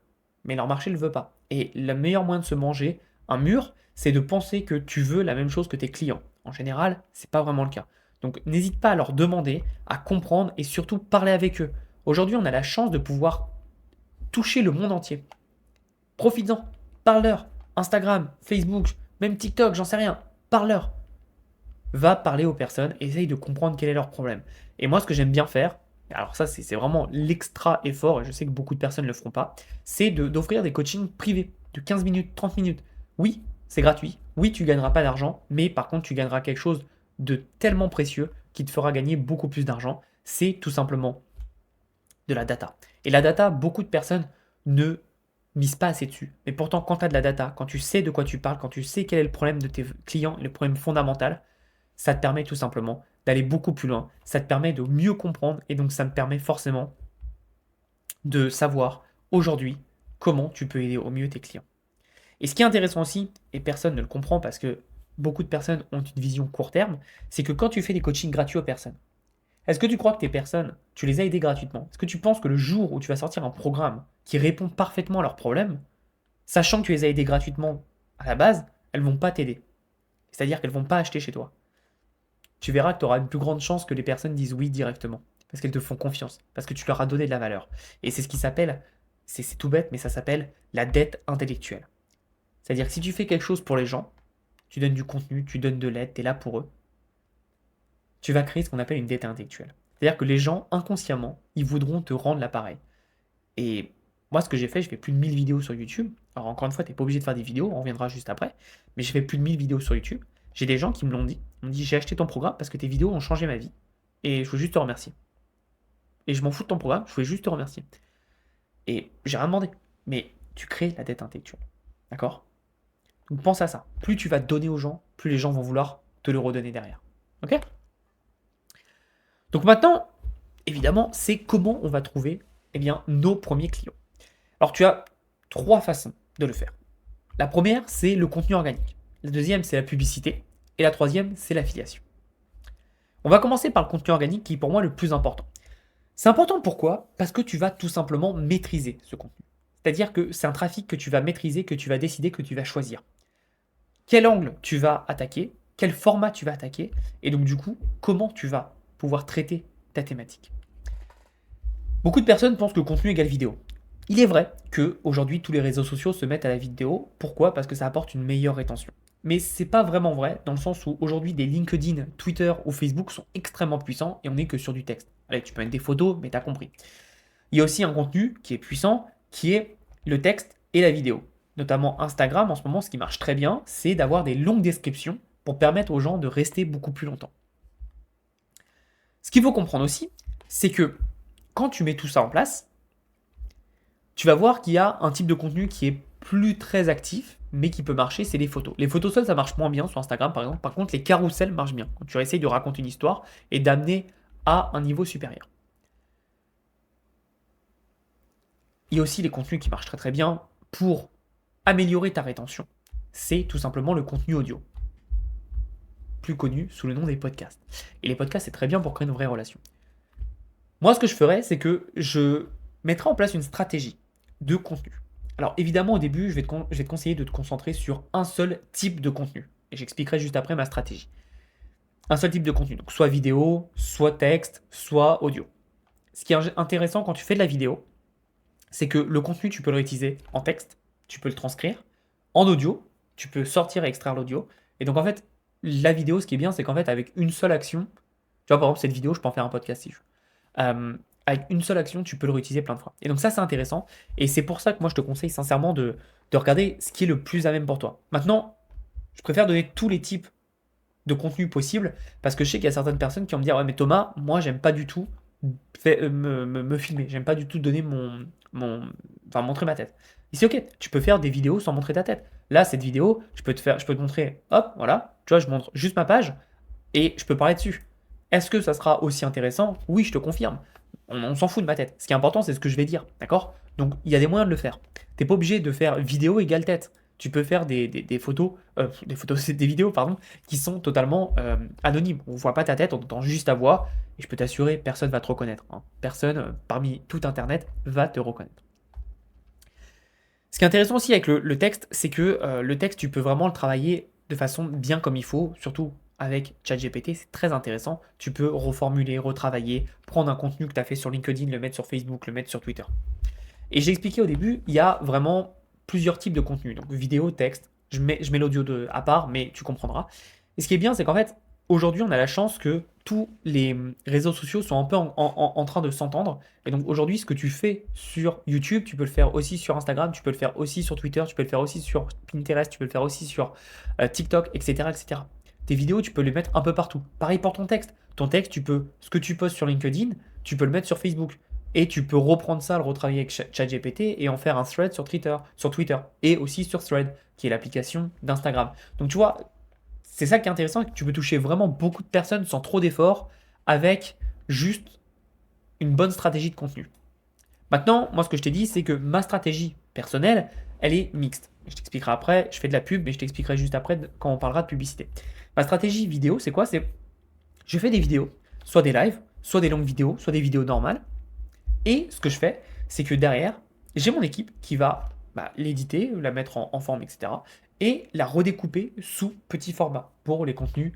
Speaker 1: mais leur marché ne le veut pas. Et le meilleur moyen de se manger un mur, c'est de penser que tu veux la même chose que tes clients. En général, c'est pas vraiment le cas. Donc n'hésite pas à leur demander, à comprendre et surtout parler avec eux. Aujourd'hui, on a la chance de pouvoir toucher le monde entier. Profites-en, parle-leur. Instagram, Facebook, même TikTok, j'en sais rien. Parle-leur. Va parler aux personnes, essaye de comprendre quel est leur problème. Et moi, ce que j'aime bien faire, alors ça, c'est vraiment l'extra effort, et je sais que beaucoup de personnes ne le feront pas, c'est d'offrir des coachings privés de 15 minutes, 30 minutes. Oui, c'est gratuit. Oui, tu gagneras pas d'argent, mais par contre, tu gagneras quelque chose de tellement précieux qui te fera gagner beaucoup plus d'argent. C'est tout simplement de la data. Et la data, beaucoup de personnes ne misent pas assez dessus. Mais pourtant, quand tu as de la data, quand tu sais de quoi tu parles, quand tu sais quel est le problème de tes clients, le problème fondamental, ça te permet tout simplement d'aller beaucoup plus loin. Ça te permet de mieux comprendre et donc ça me permet forcément de savoir aujourd'hui comment tu peux aider au mieux tes clients. Et ce qui est intéressant aussi, et personne ne le comprend parce que beaucoup de personnes ont une vision court terme, c'est que quand tu fais des coachings gratuits aux personnes, est-ce que tu crois que tes personnes, tu les as aidées gratuitement? Est-ce que tu penses que le jour où tu vas sortir un programme qui répond parfaitement à leurs problèmes, sachant que tu les as aidées gratuitement à la base, elles ne vont pas t'aider? C'est-à-dire qu'elles ne vont pas acheter chez toi. Tu verras que tu auras une plus grande chance que les personnes disent oui directement. Parce qu'elles te font confiance. Parce que tu leur as donné de la valeur. Et c'est ce qui s'appelle, c'est tout bête, mais ça s'appelle la dette intellectuelle. C'est-à-dire que si tu fais quelque chose pour les gens, tu donnes du contenu, tu donnes de l'aide, tu es là pour eux, tu vas créer ce qu'on appelle une dette intellectuelle. C'est-à-dire que les gens, inconsciemment, ils voudront te rendre l'appareil. Et moi, ce que j'ai fait, je fais plus de 1000 vidéos sur YouTube. Alors, encore une fois, tu n'es pas obligé de faire des vidéos, on reviendra juste après. Mais je fais plus de 1000 vidéos sur YouTube. J'ai des gens qui me l'ont dit. Ils m'ont dit, j'ai acheté ton programme parce que tes vidéos ont changé ma vie. Et je veux juste te remercier. Et je m'en fous de ton programme, je voulais juste te remercier. Et j'ai rien demandé. Mais tu crées la dette intellectuelle. D'accord? Donc pense à ça. Plus tu vas donner aux gens, plus les gens vont vouloir te le redonner derrière. Ok? Donc maintenant, évidemment, c'est comment on va trouver eh bien, nos premiers clients. Alors tu as trois façons de le faire. La première, c'est le contenu organique. La deuxième, c'est la publicité. Et la troisième, c'est l'affiliation. On va commencer par le contenu organique qui est pour moi le plus important. C'est important pourquoi? Parce que tu vas tout simplement maîtriser ce contenu. C'est-à-dire que c'est un trafic que tu vas maîtriser, que tu vas décider, que tu vas choisir. Quel angle tu vas attaquer, quel format tu vas attaquer, et donc du coup, comment tu vas pouvoir traiter ta thématique. Beaucoup de personnes pensent que le contenu égale vidéo. Il est vrai que aujourd'hui tous les réseaux sociaux se mettent à la vidéo. Pourquoi? Parce que ça apporte une meilleure rétention. Mais c'est pas vraiment vrai dans le sens où aujourd'hui des LinkedIn, Twitter ou Facebook sont extrêmement puissants et on n'est que sur du texte. Allez, tu peux mettre des photos, mais t'as compris. Il y a aussi un contenu qui est puissant, qui est le texte et la vidéo. Notamment Instagram, en ce moment, ce qui marche très bien, c'est d'avoir des longues descriptions pour permettre aux gens de rester beaucoup plus longtemps. Ce qu'il faut comprendre aussi, c'est que quand tu mets tout ça en place, tu vas voir qu'il y a un type de contenu qui est plus très actif, mais qui peut marcher, c'est les photos. Les photos seules, ça marche moins bien sur Instagram, par exemple. Par contre, les carousels marchent bien. Quand tu essayes de raconter une histoire et d'amener à un niveau supérieur. Il y a aussi les contenus qui marchent très très bien pour améliorer ta rétention. C'est tout simplement le contenu audio. plus connus sous le nom des podcasts. Et les podcasts, c'est très bien pour créer une vraie relation. Moi, ce que je ferais, c'est que je mettrais en place une stratégie de contenu. Alors évidemment, au début, je vais te conseiller de te concentrer sur un seul type de contenu. Et j'expliquerai juste après ma stratégie. Un seul type de contenu, donc soit vidéo, soit texte, soit audio. Ce qui est intéressant quand tu fais de la vidéo, c'est que le contenu, tu peux le réutiliser en texte, tu peux le transcrire, en audio, tu peux sortir et extraire l'audio. Et donc en fait, la vidéo, ce qui est bien, c'est qu'en fait, avec une seule action, tu vois, par exemple, cette vidéo, je peux en faire un podcast si je veux. Avec une seule action, tu peux le réutiliser plein de fois. Et donc ça, c'est intéressant. Et c'est pour ça que moi, je te conseille sincèrement de regarder ce qui est le plus à même pour toi. Maintenant, je préfère donner tous les types de contenu possibles parce que je sais qu'il y a certaines personnes qui vont me dire, ouais, mais Thomas, moi, j'aime pas du tout me filmer. J'aime pas du tout donner enfin, montrer ma tête. Et c'est ok, tu peux faire des vidéos sans montrer ta tête. Là, cette vidéo, je peux te montrer, hop, voilà, tu vois, je montre juste ma page et je peux parler dessus. Est-ce que ça sera aussi intéressant? Oui, je te confirme. On s'en fout de ma tête. Ce qui est important, c'est ce que je vais dire, d'accord? Donc, il y a des moyens de le faire. T'es pas obligé de faire vidéo égale tête. Tu peux faire des photos, c'est des vidéos, pardon, qui sont totalement anonymes. On voit pas ta tête, on entend juste ta voix. Et je peux t'assurer, personne va te reconnaître, hein. Personne, parmi tout Internet, va te reconnaître. Ce qui est intéressant aussi avec le texte, c'est que le texte, tu peux vraiment le travailler de façon bien comme il faut, surtout avec ChatGPT, c'est très intéressant. Tu peux reformuler, retravailler, prendre un contenu que tu as fait sur LinkedIn, le mettre sur Facebook, le mettre sur Twitter. Et j'ai expliqué au début, il y a vraiment plusieurs types de contenus, donc vidéo, texte. Je mets l'audio à part, mais tu comprendras. Et ce qui est bien, c'est qu'en fait, aujourd'hui, on a la chance que tous les réseaux sociaux sont un peu en train de s'entendre. Et donc aujourd'hui, ce que tu fais sur YouTube, tu peux le faire aussi sur Instagram, tu peux le faire aussi sur Twitter, tu peux le faire aussi sur Pinterest, tu peux le faire aussi sur TikTok, etc., etc. Tes vidéos, tu peux les mettre un peu partout. Pareil pour ton texte. Ton texte, ce que tu postes sur LinkedIn, tu peux le mettre sur Facebook. Et tu peux reprendre ça, le retravailler avec ChatGPT et en faire un thread sur Twitter et aussi sur Thread, qui est l'application d'Instagram. Donc tu vois, c'est ça qui est intéressant, que tu peux toucher vraiment beaucoup de personnes sans trop d'efforts avec juste une bonne stratégie de contenu. Maintenant, moi ce que je t'ai dit, c'est que ma stratégie personnelle, elle est mixte. Je t'expliquerai après, je fais de la pub, mais je t'expliquerai juste après quand on parlera de publicité. Ma stratégie vidéo, c'est quoi? C'est je fais des vidéos, soit des lives, soit des longues vidéos, soit des vidéos normales. Et ce que je fais, c'est que derrière, j'ai mon équipe qui va l'éditer, la mettre en forme, etc. Et la redécouper sous petits formats pour les contenus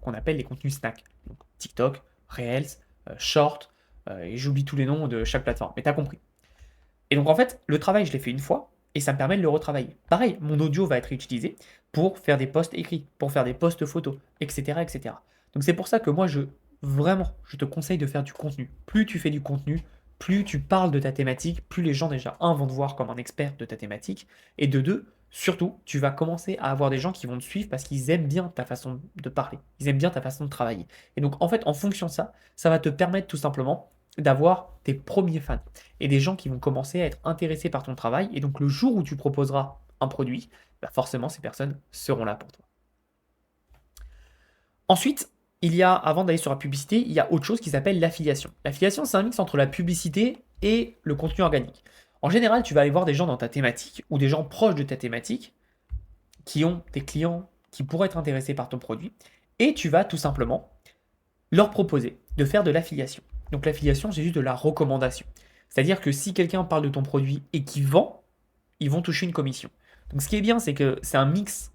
Speaker 1: qu'on appelle les contenus snack. Donc TikTok, Reels, Short, et j'oublie tous les noms de chaque plateforme. Mais t'as compris. Et donc en fait, le travail, je l'ai fait une fois et ça me permet de le retravailler. Pareil, mon audio va être utilisé pour faire des posts écrits, pour faire des posts photos, etc., etc. Donc c'est pour ça que moi, je te conseille de faire du contenu. Plus tu fais du contenu, plus tu parles de ta thématique, plus les gens déjà, un, vont te voir comme un expert de ta thématique, et de deux, surtout, tu vas commencer à avoir des gens qui vont te suivre parce qu'ils aiment bien ta façon de parler, ils aiment bien ta façon de travailler. Et donc en fait, en fonction de ça, ça va te permettre tout simplement d'avoir tes premiers fans et des gens qui vont commencer à être intéressés par ton travail. Et donc le jour où tu proposeras un produit, forcément ces personnes seront là pour toi. Ensuite, avant d'aller sur la publicité, il y a autre chose qui s'appelle l'affiliation. L'affiliation, c'est un mix entre la publicité et le contenu organique. En général, tu vas aller voir des gens dans ta thématique ou des gens proches de ta thématique qui ont des clients qui pourraient être intéressés par ton produit et tu vas tout simplement leur proposer de faire de l'affiliation. Donc l'affiliation, c'est juste de la recommandation. C'est-à-dire que si quelqu'un parle de ton produit et qu'il vend, ils vont toucher une commission. Donc ce qui est bien, c'est que c'est un mix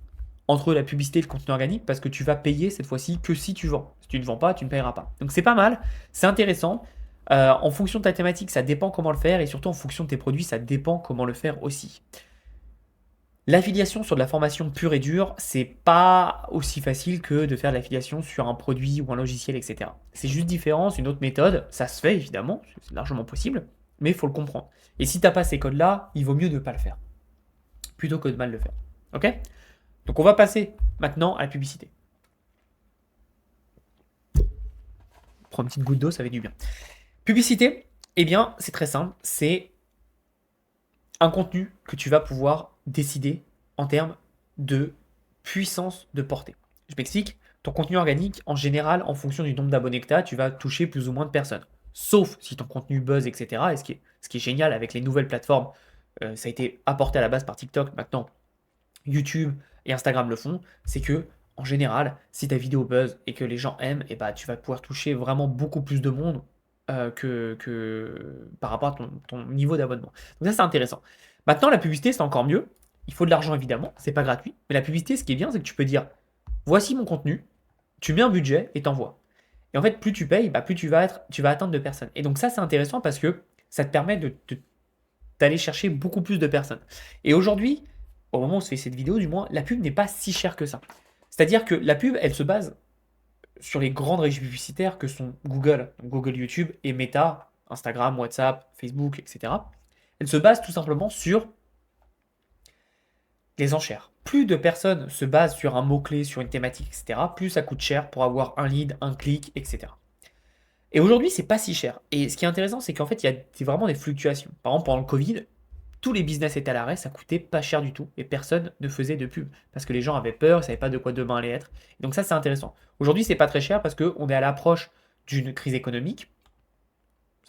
Speaker 1: entre la publicité et le contenu organique parce que tu vas payer cette fois-ci que si tu vends. Si tu ne vends pas, tu ne payeras pas. Donc c'est pas mal, c'est intéressant. En fonction de ta thématique, ça dépend comment le faire et surtout en fonction de tes produits, ça dépend comment le faire aussi. L'affiliation sur de la formation pure et dure, c'est pas aussi facile que de faire de l'affiliation sur un produit ou un logiciel, etc. C'est juste différent, c'est une autre méthode. Ça se fait évidemment, c'est largement possible, mais il faut le comprendre. Et si t'as pas ces codes-là, il vaut mieux ne pas le faire, plutôt que de mal le faire. Ok? Donc on va passer maintenant à la publicité. Prends une petite goutte d'eau, ça fait du bien. Publicité, eh bien, c'est très simple, c'est un contenu que tu vas pouvoir décider en termes de puissance de portée. Je m'explique, ton contenu organique, en général, en fonction du nombre d'abonnés que tu as, tu vas toucher plus ou moins de personnes. Sauf si ton contenu buzz, etc. Et ce qui est génial avec les nouvelles plateformes, ça a été apporté à la base par TikTok, maintenant YouTube et Instagram le font, c'est que en général, si ta vidéo buzz et que les gens aiment, et bah, tu vas pouvoir toucher vraiment beaucoup plus de monde que par rapport à ton niveau d'abonnement. Donc ça, c'est intéressant. Maintenant, la publicité, c'est encore mieux. Il faut de l'argent, évidemment, c'est pas gratuit. Mais la publicité, ce qui est bien, c'est que tu peux dire, voici mon contenu, tu mets un budget et t'envoies. Et en fait, plus tu payes, bah, plus tu vas atteindre de personnes. Et donc ça, c'est intéressant parce que ça te permet d'aller chercher beaucoup plus de personnes. Et aujourd'hui, au moment où on se fait cette vidéo, du moins, la pub n'est pas si chère que ça. C'est-à-dire que la pub, elle se base sur les grandes régies publicitaires que sont Google, donc Google, YouTube et Meta, Instagram, WhatsApp, Facebook, etc. Elle se base tout simplement sur les enchères. Plus de personnes se basent sur un mot-clé, sur une thématique, etc., plus ça coûte cher pour avoir un lead, un clic, etc. Et aujourd'hui, c'est pas si cher. Et ce qui est intéressant, c'est qu'en fait, il y a vraiment des fluctuations. Par exemple, pendant le Covid, tous les business étaient à l'arrêt, ça coûtait pas cher du tout. Et personne ne faisait de pub. Parce que les gens avaient peur, ils ne savaient pas de quoi demain allait être. Et donc ça, c'est intéressant. Aujourd'hui, c'est pas très cher parce qu'on est à l'approche d'une crise économique.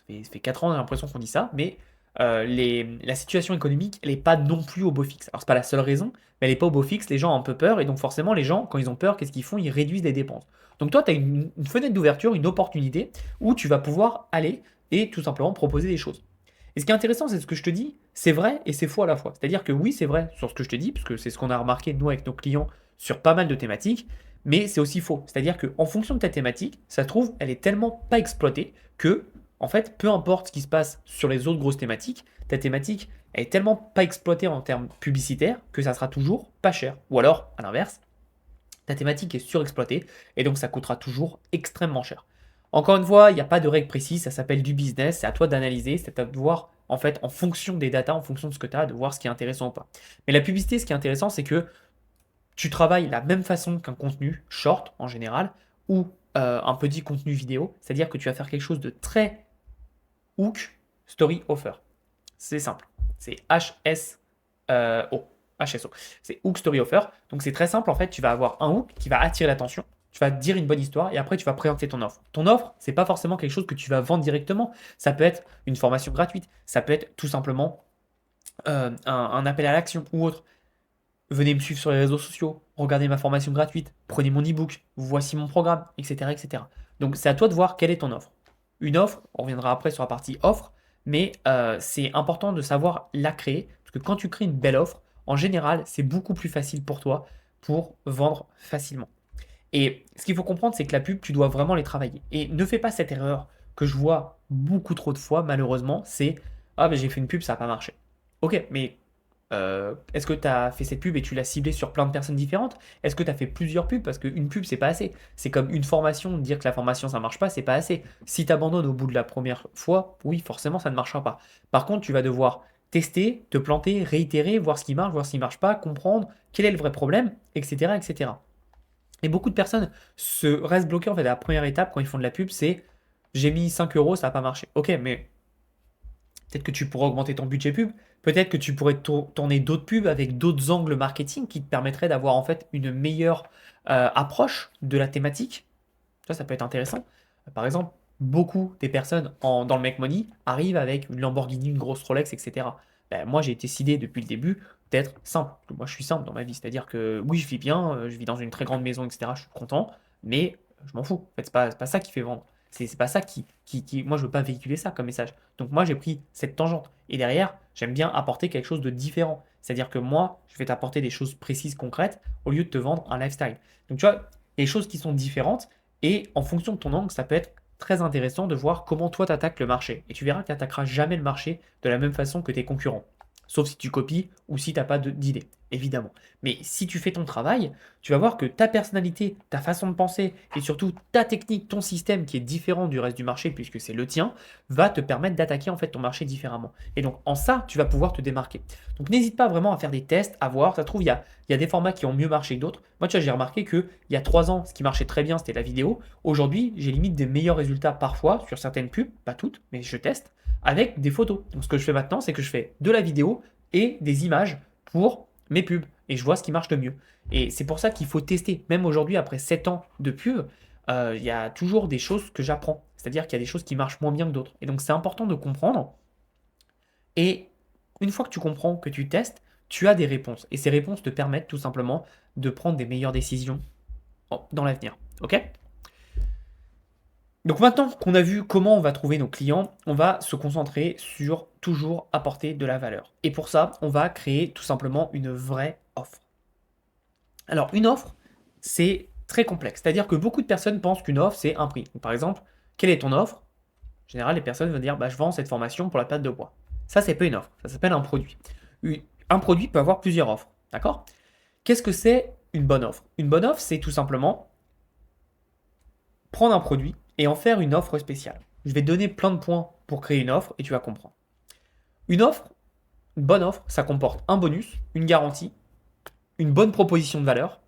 Speaker 1: Ça fait 4 ans, on a l'impression qu'on dit ça, mais la situation économique, elle n'est pas non plus au beau fixe. Alors, c'est pas la seule raison, mais elle n'est pas au beau fixe, les gens ont un peu peur, et donc forcément, les gens, quand ils ont peur, qu'est-ce qu'ils font? Ils réduisent les dépenses. Donc toi, tu as une fenêtre d'ouverture, une opportunité, où tu vas pouvoir aller et tout simplement proposer des choses. Et ce qui est intéressant, c'est ce que je te dis, c'est vrai et c'est faux à la fois. C'est-à-dire que oui, c'est vrai sur ce que je te dis, parce que c'est ce qu'on a remarqué, nous, avec nos clients, sur pas mal de thématiques, mais c'est aussi faux. C'est-à-dire qu'en fonction de ta thématique, ça se trouve, elle est tellement pas exploitée que en fait, peu importe ce qui se passe sur les autres grosses thématiques, ta thématique elle est tellement pas exploitée en termes publicitaires que ça sera toujours pas cher. Ou alors, à l'inverse, ta thématique est surexploitée et donc ça coûtera toujours extrêmement cher. Encore une fois, il n'y a pas de règle précise, ça s'appelle du business, c'est à toi d'analyser, c'est à toi de voir en fait en fonction des datas, en fonction de ce que tu as, de voir ce qui est intéressant ou pas. Mais la publicité, ce qui est intéressant, c'est que tu travailles la même façon qu'un contenu short en général ou un petit contenu vidéo, c'est-à-dire que tu vas faire quelque chose de très Hook Story Offer. C'est simple. C'est HSO. HSO. C'est Hook Story Offer. Donc c'est très simple en fait. Tu vas avoir un hook qui va attirer l'attention. Tu vas dire une bonne histoire et après tu vas présenter ton offre. Ton offre, c'est pas forcément quelque chose que tu vas vendre directement. Ça peut être une formation gratuite. Ça peut être tout simplement un appel à l'action ou autre. Venez me suivre sur les réseaux sociaux, regardez ma formation gratuite, prenez mon e-book, voici mon programme, etc., etc. Donc c'est à toi de voir quelle est ton offre. Une offre, on reviendra après sur la partie offre, mais c'est important de savoir la créer, parce que quand tu crées une belle offre, en général, c'est beaucoup plus facile pour toi pour vendre facilement. Et ce qu'il faut comprendre, c'est que la pub, tu dois vraiment les travailler. Et ne fais pas cette erreur que je vois beaucoup trop de fois, malheureusement, c'est ah, ben j'ai fait une pub, ça n'a pas marché. Ok, mais est-ce que tu as fait cette pub et tu l'as ciblée sur plein de personnes différentes? Est-ce que tu as fait plusieurs pubs? Parce qu'une pub, c'est pas assez. C'est comme une formation, dire que la formation, ça marche pas, c'est pas assez. Si tu abandonnes au bout de la première fois, oui, forcément, ça ne marchera pas. Par contre, tu vas devoir tester, te planter, réitérer, voir ce qui marche, voir ce qui marche pas, comprendre quel est le vrai problème, etc., etc. Et beaucoup de personnes se restent bloquées en fait à la première étape quand ils font de la pub, c'est j'ai mis 5 euros, ça n'a pas marché. Ok, mais peut-être que tu pourrais augmenter ton budget pub. Peut-être que tu pourrais tourner d'autres pubs avec d'autres angles marketing qui te permettraient d'avoir en fait une meilleure approche de la thématique. Ça peut être intéressant. Par exemple, beaucoup des personnes dans le Make Money arrivent avec une Lamborghini, une grosse Rolex, etc. Ben, moi, j'ai été décidé depuis le début d'être simple. Moi, je suis simple dans ma vie. C'est-à-dire que oui, je vis bien, je vis dans une très grande maison, etc. Je suis content, mais je m'en fous. En fait, c'est pas ça qui fait vendre. C'est pas ça Moi, je veux pas véhiculer ça comme message. Donc, moi, j'ai pris cette tangente. Et derrière, j'aime bien apporter quelque chose de différent. C'est-à-dire que moi, je vais t'apporter des choses précises, concrètes, au lieu de te vendre un lifestyle. Donc, tu vois, les choses qui sont différentes, et en fonction de ton angle, ça peut être très intéressant de voir comment toi tu attaques le marché. Et tu verras que tu n'attaqueras jamais le marché de la même façon que tes concurrents. Sauf si tu copies ou si tu n'as pas d'idée, évidemment. Mais si tu fais ton travail, tu vas voir que ta personnalité, ta façon de penser et surtout ta technique, ton système qui est différent du reste du marché puisque c'est le tien, va te permettre d'attaquer en fait ton marché différemment. Et donc en ça, tu vas pouvoir te démarquer. Donc n'hésite pas vraiment à faire des tests, à voir. Ça se trouve, il y a des formats qui ont mieux marché que d'autres. Moi, tu vois, j'ai remarqué que il y a 3 ans, ce qui marchait très bien, c'était la vidéo. Aujourd'hui, j'ai limite des meilleurs résultats parfois sur certaines pubs, pas toutes, mais je teste, avec des photos. Donc ce que je fais maintenant, c'est que je fais de la vidéo et des images pour mes pubs. Et je vois ce qui marche le mieux. Et c'est pour ça qu'il faut tester. Même aujourd'hui, après 7 ans de pub, il y a toujours des choses que j'apprends. C'est-à-dire qu'il y a des choses qui marchent moins bien que d'autres. Et donc c'est important de comprendre. Et une fois que tu comprends, que tu testes, tu as des réponses. Et ces réponses te permettent tout simplement de prendre des meilleures décisions dans l'avenir. Ok? Donc maintenant qu'on a vu comment on va trouver nos clients, on va se concentrer sur toujours apporter de la valeur. Et pour ça, on va créer tout simplement une vraie offre. Alors une offre, c'est très complexe. C'est-à-dire que beaucoup de personnes pensent qu'une offre, c'est un prix. Donc, par exemple, quelle est ton offre? En général, les personnes vont dire, bah, je vends cette formation pour la perte de poids. Ça, c'est pas une offre, ça s'appelle un produit. Un produit peut avoir plusieurs offres, d'accord? Qu'est-ce que c'est une bonne offre? Une bonne offre, c'est tout simplement prendre un produit et en faire une offre spéciale. Je vais te donner plein de points pour créer une offre et tu vas comprendre. Une offre, une bonne offre, ça comporte un bonus, une garantie, une bonne proposition de valeur,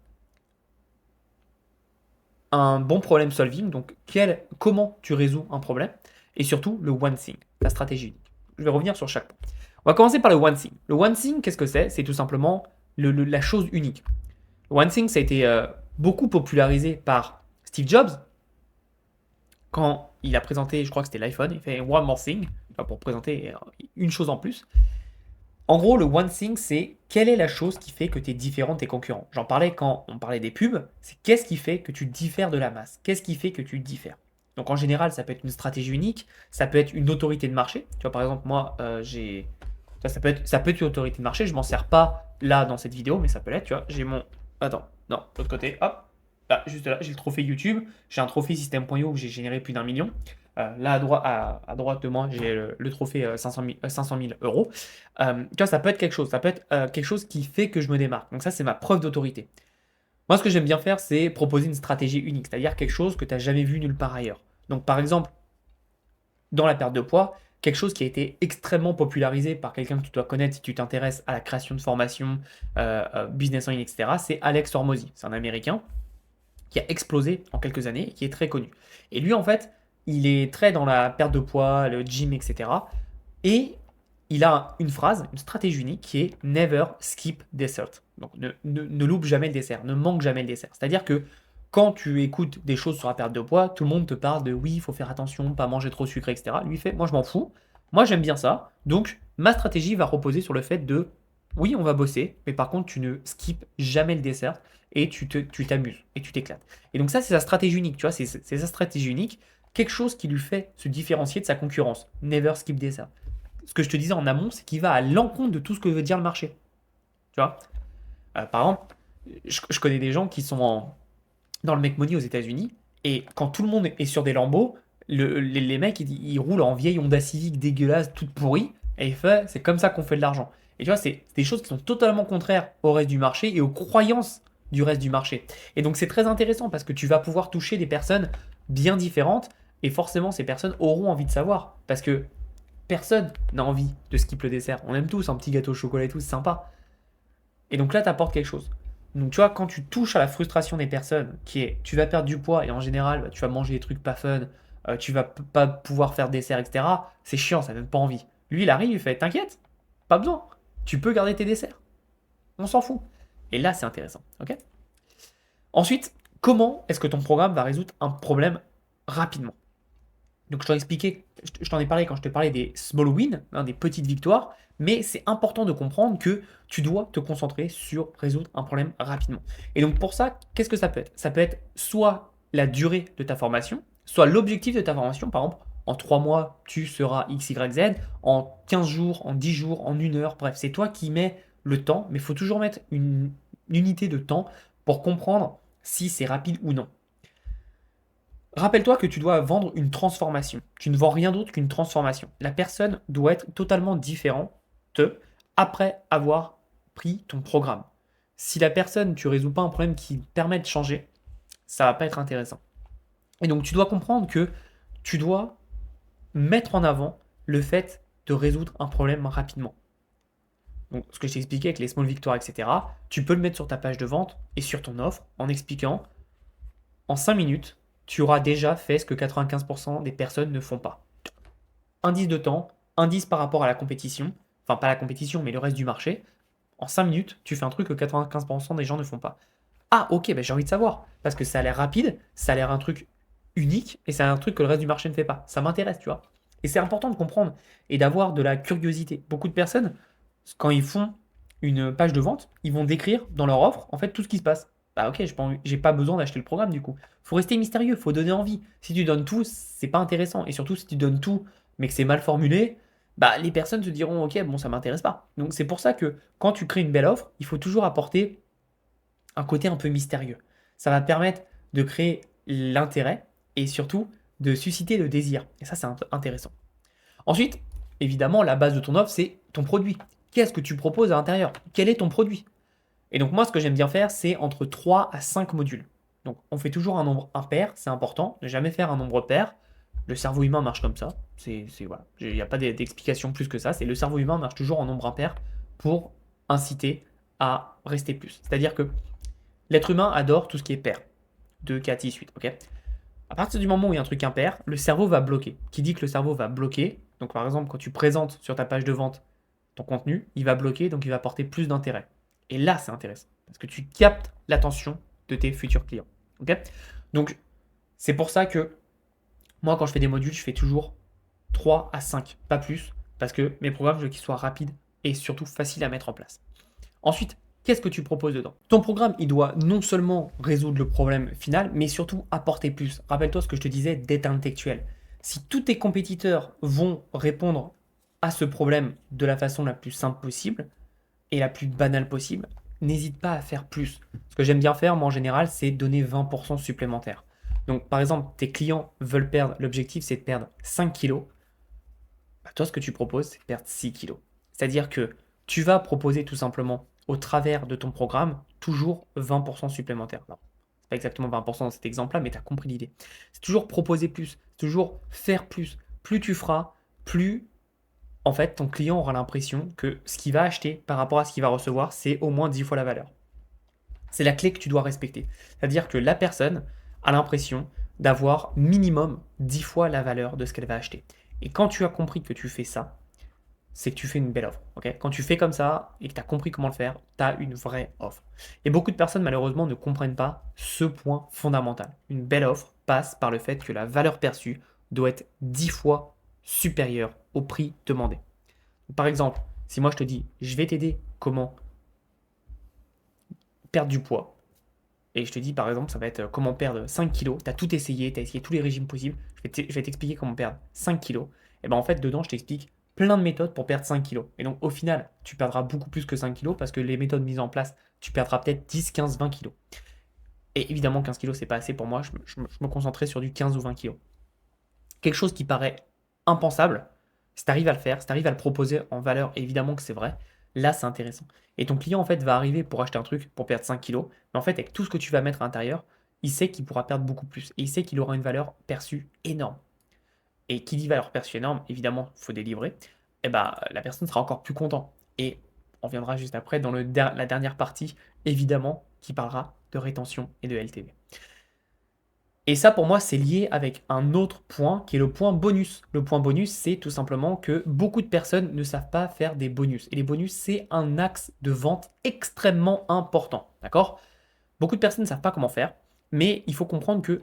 Speaker 1: un bon problème solving, donc comment tu résous un problème, et surtout le one thing, la stratégie unique. Je vais revenir sur chaque point. On va commencer par le one thing. Le one thing, qu'est-ce que c'est? C'est tout simplement la chose unique. Le one thing, ça a été beaucoup popularisé par Steve Jobs quand il a présenté, je crois que c'était l'iPhone, il fait one more thing pour présenter une chose en plus. En gros, le one thing, c'est quelle est la chose qui fait que tu es différent de tes concurrents. J'en parlais quand on parlait des pubs, c'est qu'est-ce qui fait que tu diffères de la masse? Qu'est-ce qui fait que tu diffères? Donc en général, ça peut être une stratégie unique, ça peut être une autorité de marché. Tu vois, par exemple, moi, ça peut être une autorité de marché, je m'en sers pas là dans cette vidéo, mais ça peut l'être, tu vois. J'ai mon. Attends, non, de l'autre côté, hop. Là, juste là, j'ai le trophée YouTube, j'ai un trophée System.io où j'ai généré plus d'1 million. Là, à droite de moi, j'ai le trophée 500 000 euros. Tu vois, ça peut être quelque chose. Ça peut être quelque chose qui fait que je me démarque. Donc ça, c'est ma preuve d'autorité. Moi, ce que j'aime bien faire, c'est proposer une stratégie unique, c'est-à-dire quelque chose que tu n'as jamais vu nulle part ailleurs. Donc, par exemple, dans la perte de poids, quelque chose qui a été extrêmement popularisé par quelqu'un que tu dois connaître si tu t'intéresses à la création de formations, business en ligne, etc., c'est Alex Hormozy. C'est un Américain qui a explosé en quelques années et qui est très connu. Et lui, en fait, il est très dans la perte de poids, le gym, etc. Et il a une phrase, une stratégie unique qui est Never skip dessert. Donc ne loupe jamais le dessert, ne manque jamais le dessert. C'est-à-dire que quand tu écoutes des choses sur la perte de poids, tout le monde te parle de oui, il faut faire attention, pas manger trop sucré, etc. Lui il fait, moi je m'en fous, moi j'aime bien ça, donc ma stratégie va reposer sur le fait de oui, on va bosser, mais par contre tu ne skips jamais le dessert et tu t'amuses et tu t'éclates. Et donc ça c'est sa stratégie unique, tu vois, c'est sa stratégie unique, quelque chose qui lui fait se différencier de sa concurrence. Never skip dessert. Ce que je te disais en amont, c'est qu'il va à l'encontre de tout ce que veut dire le marché. Tu vois. Par exemple, je connais des gens qui sont dans le make money aux États-Unis et quand tout le monde est sur des lambeaux, les mecs ils roulent en vieille Honda Civic dégueulasse, toute pourrie, et c'est comme ça qu'on fait de l'argent. Et tu vois, c'est des choses qui sont totalement contraires au reste du marché et aux croyances du reste du marché. Et donc c'est très intéressant parce que tu vas pouvoir toucher des personnes bien différentes et forcément ces personnes auront envie de savoir parce que personne n'a envie de skip le dessert. On aime tous un petit gâteau au chocolat et tout, c'est sympa. Et donc là, tu apportes quelque chose. Donc tu vois, quand tu touches à la frustration des personnes, qui est tu vas perdre du poids et en général, bah, tu vas manger des trucs pas fun, tu vas pas pouvoir faire dessert, etc. C'est chiant, ça donne pas envie. Lui, il arrive, il fait t'inquiète, pas besoin. Tu peux garder tes desserts. On s'en fout. Et là, c'est intéressant. Ok. Ensuite, comment est-ce que ton programme va résoudre un problème rapidement? Donc je t'en ai expliqué, je t'en ai parlé quand je te parlais des small wins, hein, des petites victoires, mais c'est important de comprendre que tu dois te concentrer sur résoudre un problème rapidement. Et donc pour ça, qu'est-ce que ça peut être? Ça peut être soit la durée de ta formation, soit l'objectif de ta formation, par exemple, en 3 mois, tu seras X, Y, Z, en 15 jours, en 10 jours, en 1 heure, bref, c'est toi qui mets le temps, mais il faut toujours mettre une unité de temps pour comprendre si c'est rapide ou non. Rappelle-toi que tu dois vendre une transformation. Tu ne vends rien d'autre qu'une transformation. La personne doit être totalement différente après avoir pris ton programme. Si la personne, tu ne résous pas un problème qui permet de changer, ça ne va pas être intéressant. Et donc tu dois comprendre que tu dois mettre en avant le fait de résoudre un problème rapidement. Donc ce que je t'ai expliqué avec les small victoires, etc., tu peux le mettre sur ta page de vente et sur ton offre en expliquant en 5 minutes, tu auras déjà fait ce que 95% des personnes ne font pas. Indice de temps, indice par rapport à la compétition, enfin pas la compétition, mais le reste du marché. En 5 minutes, tu fais un truc que 95% des gens ne font pas. Ah ok, bah, j'ai envie de savoir, parce que ça a l'air rapide, ça a l'air un truc unique, et c'est un truc que le reste du marché ne fait pas. Ça m'intéresse, tu vois. Et c'est important de comprendre et d'avoir de la curiosité. Beaucoup de personnes, quand ils font une page de vente, ils vont décrire dans leur offre, en fait, tout ce qui se passe. bah ok, j'ai pas besoin d'acheter le programme du coup. Faut rester mystérieux, faut donner envie. Si tu donnes tout, c'est pas intéressant. Et surtout, si tu donnes tout, mais que c'est mal formulé, bah les personnes se diront ok, bon, ça m'intéresse pas. Donc c'est pour ça que quand tu crées une belle offre, il faut toujours apporter un côté un peu mystérieux. Ça va te permettre de créer l'intérêt et surtout de susciter le désir. Et ça, c'est intéressant. Ensuite, évidemment, la base de ton offre, c'est ton produit. Qu'est-ce que tu proposes à l'intérieur? Quel est ton produit? Et donc moi, ce que j'aime bien faire, c'est entre 3 à 5 modules. Donc on fait toujours un nombre impair, c'est important, ne jamais faire un nombre pair. Le cerveau humain marche comme ça. Voilà. Il n'y a pas d'explication plus que ça. C'est le cerveau humain marche toujours en nombre impair pour inciter à rester plus. C'est-à-dire que l'être humain adore tout ce qui est pair. 2, 4, 6, 8. Ok. À partir du moment où il y a un truc impair, le cerveau va bloquer. Qui dit que le cerveau va bloquer, donc par exemple quand tu présentes sur ta page de vente ton contenu, il va bloquer, donc il va porter plus d'intérêt. Et là, c'est intéressant, parce que tu captes l'attention de tes futurs clients. Ok. Donc, c'est pour ça que moi, quand je fais des modules, je fais toujours 3 à 5, pas plus, parce que mes programmes, je veux qu'ils soient rapides et surtout faciles à mettre en place. Ensuite, qu'est-ce que tu proposes dedans? Ton programme, il doit non seulement résoudre le problème final, mais surtout apporter plus. Rappelle-toi ce que je te disais d'être intellectuel. Si tous tes compétiteurs vont répondre à ce problème de la façon la plus simple possible et la plus banale possible, n'hésite pas à faire plus. Ce que j'aime bien faire, moi en général, c'est donner 20% supplémentaire. Donc par exemple, tes clients veulent perdre, l'objectif c'est de perdre 5 kilos. Bah, toi, ce que tu proposes, c'est de perdre 6 kilos. C'est-à-dire que tu vas proposer tout simplement, au travers de ton programme, toujours 20% supplémentaire. Non, c'est pas exactement 20% dans cet exemple-là, mais tu as compris l'idée. C'est toujours proposer plus, c'est toujours faire plus. Plus tu feras, plus en fait ton client aura l'impression que ce qu'il va acheter par rapport à ce qu'il va recevoir, c'est au moins 10 fois la valeur. C'est la clé que tu dois respecter. C'est-à-dire que la personne a l'impression d'avoir minimum 10 fois la valeur de ce qu'elle va acheter. Et quand tu as compris que tu fais ça, c'est que tu fais une belle offre. Ok. Quand tu fais comme ça et que tu as compris comment le faire, tu as une vraie offre. Et beaucoup de personnes, malheureusement, ne comprennent pas ce point fondamental. Une belle offre passe par le fait que la valeur perçue doit être 10 fois supérieure au prix demandé. Par exemple, si moi je te dis, je vais t'aider comment perdre du poids, et je te dis par exemple, ça va être comment perdre 5 kilos, tu as tout essayé, tu as essayé tous les régimes possibles, je vais t'expliquer comment perdre 5 kilos, et ben en fait dedans je t'explique plein de méthodes pour perdre 5 kilos. Et donc au final, tu perdras beaucoup plus que 5 kilos parce que les méthodes mises en place, tu perdras peut-être 10, 15, 20 kilos. Et évidemment 15 kilos c'est pas assez pour moi, je me concentrais sur du 15 ou 20 kilos. Quelque chose qui paraît impensable, si tu arrives à le faire, si tu arrives à le proposer en valeur, évidemment que c'est vrai, là c'est intéressant. Et ton client en fait va arriver pour acheter un truc pour perdre 5 kilos, mais en fait avec tout ce que tu vas mettre à l'intérieur, il sait qu'il pourra perdre beaucoup plus et il sait qu'il aura une valeur perçue énorme. Et qui dit valeur perçue énorme, évidemment, il faut délivrer, et bah, la personne sera encore plus contente. Et on viendra juste après dans la dernière partie, évidemment, qui parlera de rétention et de LTV. Et ça, pour moi, c'est lié avec un autre point qui est le point bonus. Le point bonus, c'est tout simplement que beaucoup de personnes ne savent pas faire des bonus. Et les bonus, c'est un axe de vente extrêmement important. D'accord? Beaucoup de personnes ne savent pas comment faire, mais il faut comprendre que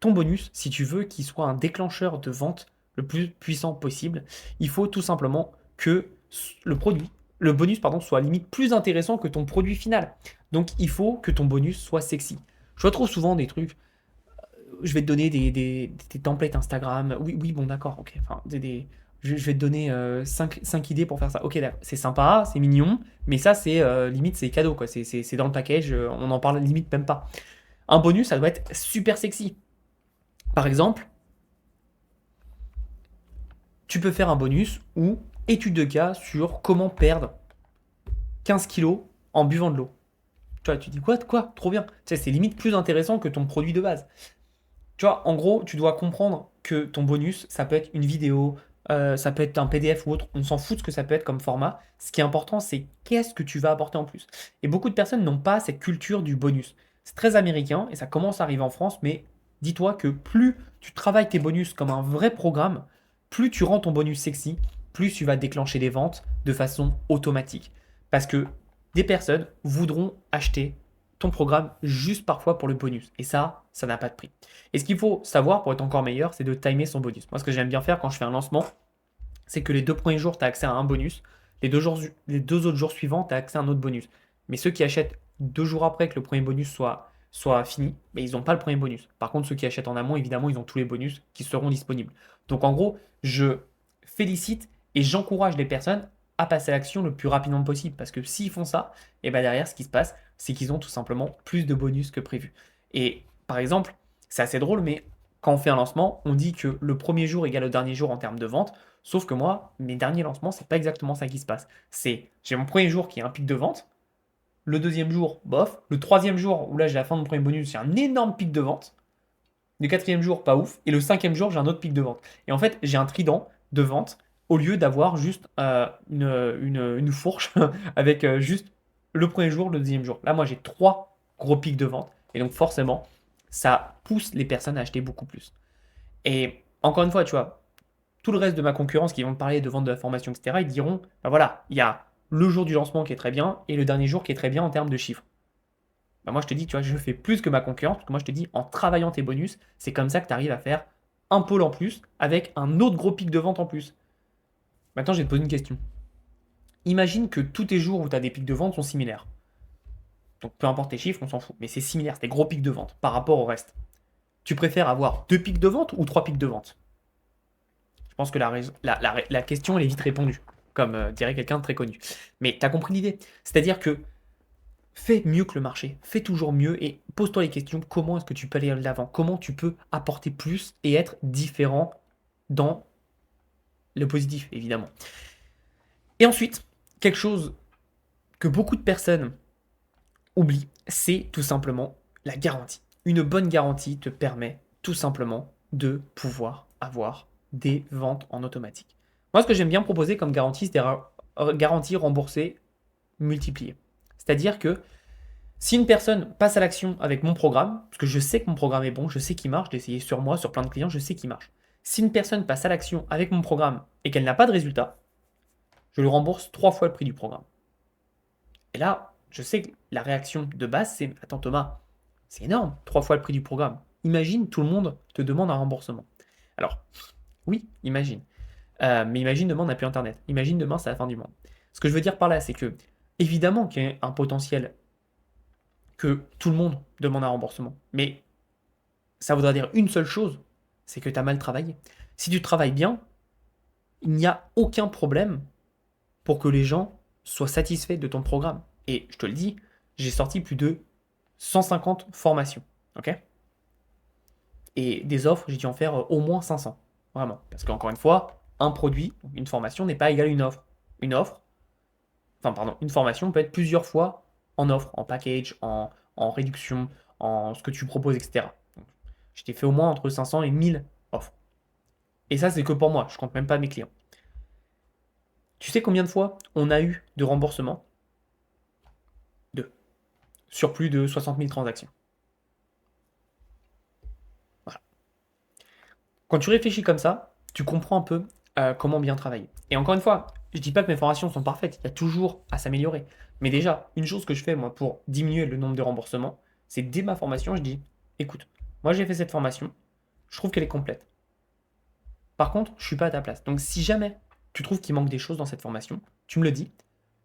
Speaker 1: ton bonus, si tu veux qu'il soit un déclencheur de vente le plus puissant possible, il faut tout simplement que le bonus, pardon, soit limite plus intéressant que ton produit final. Donc il faut que ton bonus soit sexy. Je vois trop souvent des trucs, je vais te donner des templates Instagram. Oui, oui, bon, d'accord, ok. Enfin, je vais te donner 5 idées pour faire ça. Ok, d'accord. C'est sympa, c'est mignon, mais ça, c'est limite, c'est cadeau, quoi. C'est dans le package, on en parle limite même pas. Un bonus, ça doit être super sexy. Par exemple, tu peux faire un bonus ou étude de cas sur comment perdre 15 kilos en buvant de l'eau. Tu vois, tu dis quoi? Quoi? Trop bien. Tu sais, c'est limite plus intéressant que ton produit de base. Tu vois, en gros, tu dois comprendre que ton bonus, ça peut être une vidéo, ça peut être un PDF ou autre, on s'en fout de ce que ça peut être comme format. Ce qui est important, c'est qu'est-ce que tu vas apporter en plus. Et beaucoup de personnes n'ont pas cette culture du bonus. C'est très américain et ça commence à arriver en France, mais dis-toi que plus tu travailles tes bonus comme un vrai programme, plus tu rends ton bonus sexy, plus tu vas déclencher des ventes de façon automatique. Parce que des personnes voudront acheter ton programme juste parfois pour le bonus. Et ça n'a pas de prix. Et ce qu'il faut savoir pour être encore meilleur, c'est de timer son bonus. Moi, ce que j'aime bien faire quand je fais un lancement, c'est que les 2 premiers jours, tu as accès à un bonus. Les 2 autres jours suivants, tu as accès à un autre bonus. Mais ceux qui achètent 2 jours après que le premier bonus soit fini, mais ils n'ont pas le premier bonus. Par contre, ceux qui achètent en amont, évidemment, ils ont tous les bonus qui seront disponibles. Donc en gros, je félicite et j'encourage les personnes à passer à l'action le plus rapidement possible. Parce que s'ils font ça, et ben derrière, ce qui se passe, c'est qu'ils ont tout simplement plus de bonus que prévu. Et par exemple, c'est assez drôle, mais quand on fait un lancement, on dit que le premier jour égale au dernier jour en termes de vente. Sauf que moi, mes derniers lancements, c'est pas exactement ça qui se passe. J'ai mon premier jour qui est un pic de vente. Le deuxième jour, bof. Le troisième jour, où là j'ai la fin de mon premier bonus, j'ai un énorme pic de vente. Le quatrième jour, pas ouf. Et le cinquième jour, j'ai un autre pic de vente. Et en fait, j'ai un trident de vente au lieu d'avoir juste une fourche avec juste le premier jour, le deuxième jour. Là, moi, j'ai trois gros pics de vente. Et donc, forcément, ça pousse les personnes à acheter beaucoup plus. Et encore une fois, tu vois, tout le reste de ma concurrence qui vont te parler de vente de la formation, etc., ils diront, bah voilà, il y a le jour du lancement qui est très bien et le dernier jour qui est très bien en termes de chiffres. Bah moi, je te dis, tu vois, je fais plus que ma concurrence, parce que moi, je te dis, en travaillant tes bonus, c'est comme ça que tu arrives à faire un pôle en plus avec un autre gros pic de vente en plus. Maintenant, je vais te poser une question. Imagine que tous tes jours où tu as des pics de vente sont similaires. Donc, peu importe tes chiffres, on s'en fout. Mais c'est similaire, c'est des gros pics de vente par rapport au reste. Tu préfères avoir deux pics de vente ou trois pics de vente? Je pense que la question, elle est vite répondue, comme dirait quelqu'un de très connu. Mais tu as compris l'idée. C'est-à-dire que fais mieux que le marché, fais toujours mieux et pose-toi les questions, comment est-ce que tu peux aller de l'avant, comment tu peux apporter plus et être différent dans le positif, évidemment. Et ensuite, quelque chose que beaucoup de personnes oublient, c'est tout simplement la garantie. Une bonne garantie te permet tout simplement de pouvoir avoir des ventes en automatique. Moi, ce que j'aime bien proposer comme garantie, c'est des garanties remboursées multipliées. C'est-à-dire que si une personne passe à l'action avec mon programme, parce que je sais que mon programme est bon, je sais qu'il marche, j'ai essayé sur moi, sur plein de clients, je sais qu'il marche. Si une personne passe à l'action avec mon programme et qu'elle n'a pas de résultat, je lui rembourse 3 fois le prix du programme. Et là, je sais que la réaction de base, c'est attends Thomas, c'est énorme, 3 fois le prix du programme. Imagine, tout le monde te demande un remboursement. Alors, oui, imagine. Mais imagine demain, on n'a plus Internet. Imagine demain, c'est la fin du monde. Ce que je veux dire par là, c'est que, évidemment qu'il y a un potentiel que tout le monde demande un remboursement. Mais ça voudra dire une seule chose, c'est que tu as mal travaillé. Si tu travailles bien, il n'y a aucun problème pour que les gens soient satisfaits de ton programme. Et je te le dis, j'ai sorti plus de 150 formations. Ok? Et des offres, j'ai dû en faire au moins 500. Vraiment. Parce qu'encore une fois, un produit, une formation n'est pas égal à une offre. Une offre, enfin pardon, une formation peut être plusieurs fois en offre, en package, en réduction, en ce que tu proposes, etc. Donc, je t'ai fait au moins entre 500 et 1000 offres. Et ça, c'est que pour moi, je compte même pas mes clients. Tu sais combien de fois on a eu de remboursement? Deux. Sur plus de 60 000 transactions. Voilà. Quand tu réfléchis comme ça, tu comprends un peu comment bien travailler. Et encore une fois, je dis pas que mes formations sont parfaites, il y a toujours à s'améliorer. Mais déjà, une chose que je fais moi pour diminuer le nombre de remboursements, c'est dès ma formation, je dis, écoute, moi j'ai fait cette formation, je trouve qu'elle est complète. Par contre, je suis pas à ta place. Donc si jamais tu trouves qu'il manque des choses dans cette formation, tu me le dis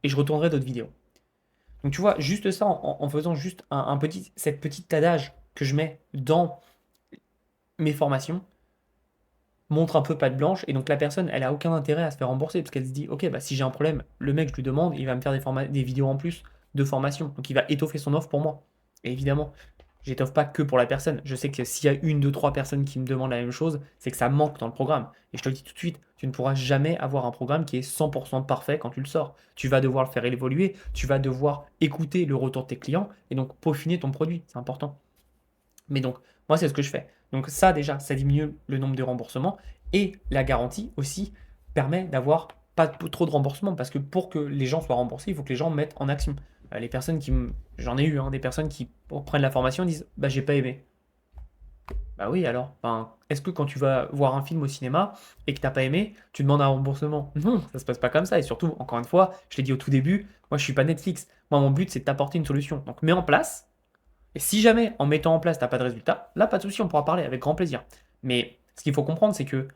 Speaker 1: et je retournerai d'autres vidéos. Donc tu vois, juste ça, en faisant juste cette petite adage que je mets dans mes formations, montre un peu patte blanche et donc la personne elle a aucun intérêt à se faire rembourser parce qu'elle se dit ok bah si j'ai un problème le mec je lui demande il va me faire des vidéos en plus de formation donc il va étoffer son offre pour moi et évidemment j'étoffe pas que pour la personne je sais que s'il y a une deux trois personnes qui me demandent la même chose c'est que ça manque dans le programme et je te le dis tout de suite tu ne pourras jamais avoir un programme qui est 100% parfait quand tu le sors tu vas devoir le faire évoluer tu vas devoir écouter le retour de tes clients et donc peaufiner ton produit c'est important mais donc, moi, c'est ce que je fais. Donc ça, déjà, ça diminue le nombre de remboursements. Et la garantie aussi permet d'avoir pas trop de remboursements. Parce que pour que les gens soient remboursés, il faut que les gens mettent en action. Les personnes J'en ai eu, hein, des personnes qui prennent la formation et disent « Bah, j'ai pas aimé ». Bah oui, alors. Enfin, est-ce que quand tu vas voir un film au cinéma et que t'as pas aimé, tu demandes un remboursement? Non, ça se passe pas comme ça. Et surtout, encore une fois, je l'ai dit au tout début, moi, je suis pas Netflix. Moi, mon but, c'est de t'apporter une solution. Donc, mets en place et si jamais, en mettant en place, tu n'as pas de résultat, là, pas de souci, on pourra parler avec grand plaisir. Mais ce qu'il faut comprendre, c'est que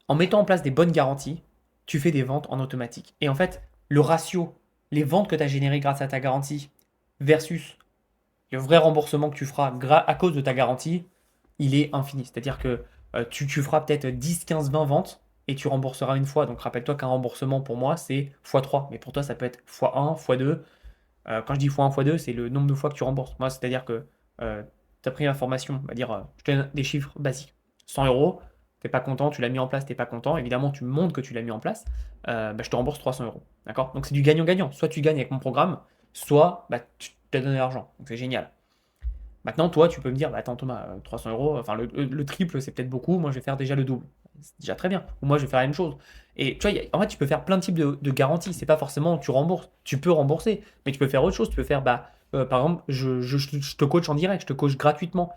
Speaker 1: en mettant en place des bonnes garanties, tu fais des ventes en automatique. Et en fait, le ratio les ventes que tu as générées grâce à ta garantie versus le vrai remboursement que tu feras à cause de ta garantie, il est infini. C'est-à-dire que tu feras peut-être 10, 15, 20 ventes et tu rembourseras une fois. Donc rappelle-toi qu'un remboursement pour moi, c'est x3. Mais pour toi, ça peut être x1, x2. Quand je dis x1, x2, c'est le nombre de fois que tu rembourses. Moi, c'est-à-dire que tu as pris l'information, on va dire, je te donne des chiffres basiques. 100 euros, t'es pas content, tu l'as mis en place, t'es pas content. Évidemment, tu me montres que tu l'as mis en place. Je te rembourse 300 euros. D'accord. Donc c'est du gagnant-gagnant. Soit tu gagnes avec mon programme, soit tu t'as donné l'argent. Donc c'est génial. Maintenant, toi, tu peux me dire, bah, attends Thomas, 300 euros, enfin le triple, c'est peut-être beaucoup, moi je vais faire déjà le double. C'est déjà très bien. Ou moi je vais faire la même chose. Et tu vois, en fait, tu peux faire plein de types de garanties. C'est pas forcément tu rembourses. Tu peux rembourser, mais tu peux faire autre chose. Tu peux faire, bah, par exemple, je te coach en direct, je te coach gratuitement.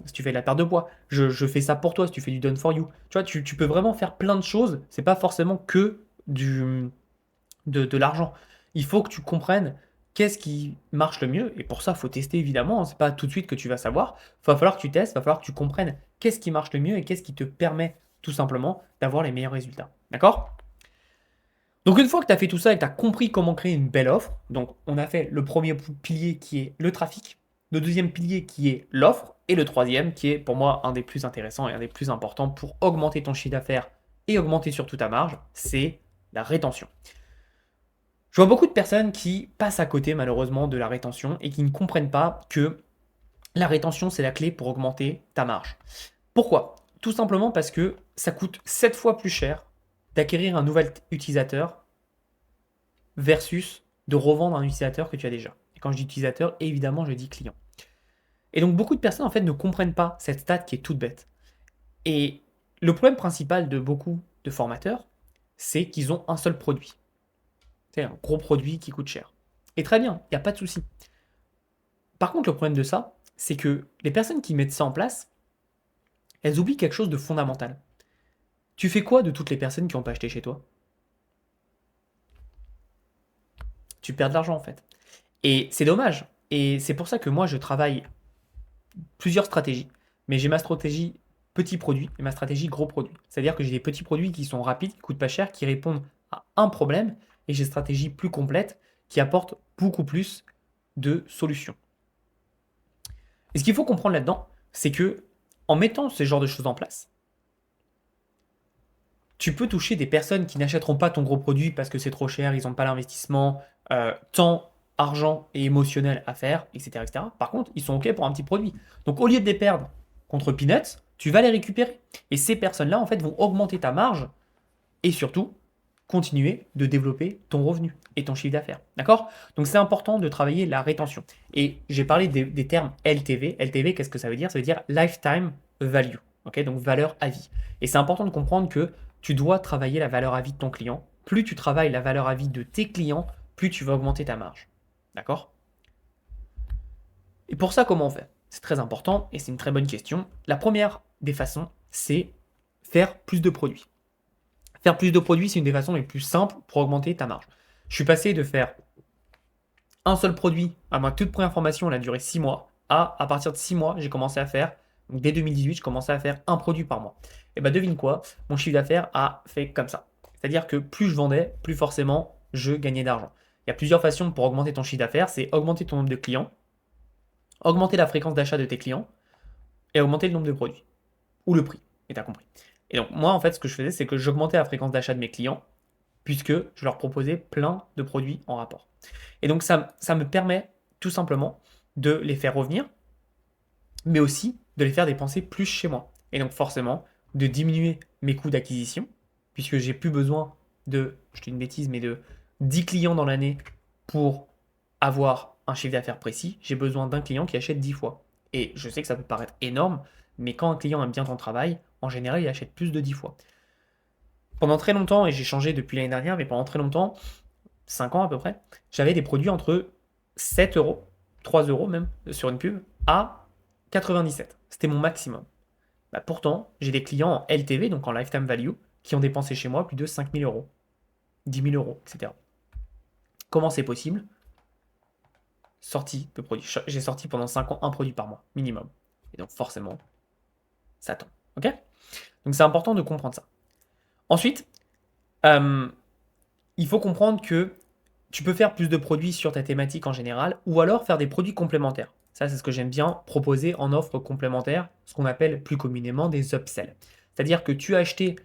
Speaker 1: Si tu fais de la perte de poids, je fais ça pour toi. Si tu fais du done for you, tu vois, tu peux vraiment faire plein de choses. C'est pas forcément que de l'argent. Il faut que tu comprennes qu'est-ce qui marche le mieux. Et pour ça, il faut tester évidemment. C'est pas tout de suite que tu vas savoir. Il va falloir que tu testes, il va falloir que tu comprennes qu'est-ce qui marche le mieux et qu'est-ce qui te permet tout simplement d'avoir les meilleurs résultats. D'accord? Donc une fois que tu as fait tout ça et que tu as compris comment créer une belle offre, donc on a fait le premier pilier qui est le trafic, le deuxième pilier qui est l'offre, et le troisième qui est pour moi un des plus intéressants et un des plus importants pour augmenter ton chiffre d'affaires et augmenter surtout ta marge, c'est la rétention. Je vois beaucoup de personnes qui passent à côté malheureusement de la rétention et qui ne comprennent pas que la rétention c'est la clé pour augmenter ta marge. Pourquoi? Tout simplement parce que ça coûte 7 fois plus cher d'acquérir un nouvel utilisateur versus de revendre un utilisateur que tu as déjà. Et quand je dis utilisateur, évidemment je dis client. Et donc beaucoup de personnes en fait ne comprennent pas cette stat qui est toute bête. Et le problème principal de beaucoup de formateurs, c'est qu'ils ont un seul produit. C'est un gros produit qui coûte cher. Et très bien, il n'y a pas de souci. Par contre, le problème de ça, c'est que les personnes qui mettent ça en place, elles oublient quelque chose de fondamental. Tu fais quoi de toutes les personnes qui n'ont pas acheté chez toi? Tu perds de l'argent en fait. Et c'est dommage. Et c'est pour ça que moi, je travaille plusieurs stratégies. Mais j'ai ma stratégie petit produit et ma stratégie gros produit. C'est-à-dire que j'ai des petits produits qui sont rapides, qui coûtent pas cher, qui répondent à un problème. Et j'ai des stratégies plus complètes qui apportent beaucoup plus de solutions. Et ce qu'il faut comprendre là-dedans, c'est que en mettant ce genre de choses en place, tu peux toucher des personnes qui n'achèteront pas ton gros produit parce que c'est trop cher, ils n'ont pas l'investissement, temps, argent et émotionnel à faire, etc., etc. Par contre, ils sont OK pour un petit produit. Donc au lieu de les perdre contre Peanuts, tu vas les récupérer. Et ces personnes-là, en fait, vont augmenter ta marge et surtout continuer de développer ton revenu et ton chiffre d'affaires. D'accord? Donc c'est important de travailler la rétention. Et j'ai parlé des termes LTV. LTV, qu'est-ce que ça veut dire? Ça veut dire Lifetime Value. Ok, donc valeur à vie. Et c'est important de comprendre que tu dois travailler la valeur à vie de ton client. Plus tu travailles la valeur à vie de tes clients, plus tu vas augmenter ta marge. D'accord? Et pour ça, comment on fait? C'est très important et c'est une très bonne question. La première des façons, c'est faire plus de produits. Faire plus de produits, c'est une des façons les plus simples pour augmenter ta marge. Je suis passé de faire un seul produit à ma toute première formation, elle a duré 6 mois, à partir de 6 mois, j'ai commencé à faire, donc dès 2018, je commençais à faire un produit par mois. Et bah devine quoi, mon chiffre d'affaires a fait comme ça. C'est-à-dire que plus je vendais, plus forcément je gagnais d'argent. Il y a plusieurs façons pour augmenter ton chiffre d'affaires, c'est augmenter ton nombre de clients, augmenter la fréquence d'achat de tes clients et augmenter le nombre de produits. Ou le prix, et tu as compris. Et donc moi en fait ce que je faisais c'est que j'augmentais la fréquence d'achat de mes clients puisque je leur proposais plein de produits en rapport. Et donc ça me permet tout simplement de les faire revenir, mais aussi de les faire dépenser plus chez moi. Et donc forcément de diminuer mes coûts d'acquisition, puisque j'ai plus besoin de, je dis une bêtise, mais de 10 clients dans l'année pour avoir un chiffre d'affaires précis. J'ai besoin d'un client qui achète 10 fois. Et je sais que ça peut paraître énorme, mais quand un client aime bien ton travail, en général, il achète plus de 10 fois. Pendant très longtemps, et j'ai changé depuis l'année dernière, mais pendant très longtemps, 5 ans à peu près, j'avais des produits entre 7 euros, 3 euros même, sur une pub, à 97. C'était mon maximum. Bah, pourtant, j'ai des clients en LTV, donc en Lifetime Value, qui ont dépensé chez moi plus de 5 000 euros, 10 000 euros, etc. Comment c'est possible? Sortie de produits. J'ai sorti pendant 5 ans un produit par mois, minimum. Et donc forcément, ça tombe. Ok? Donc c'est important de comprendre ça. Ensuite, il faut comprendre que Tu peux faire plus de produits sur ta thématique en général ou alors faire des produits complémentaires. Ça, c'est ce que j'aime bien proposer en offre complémentaire, ce qu'on appelle plus communément des upsells. C'est-à-dire que tu as acheté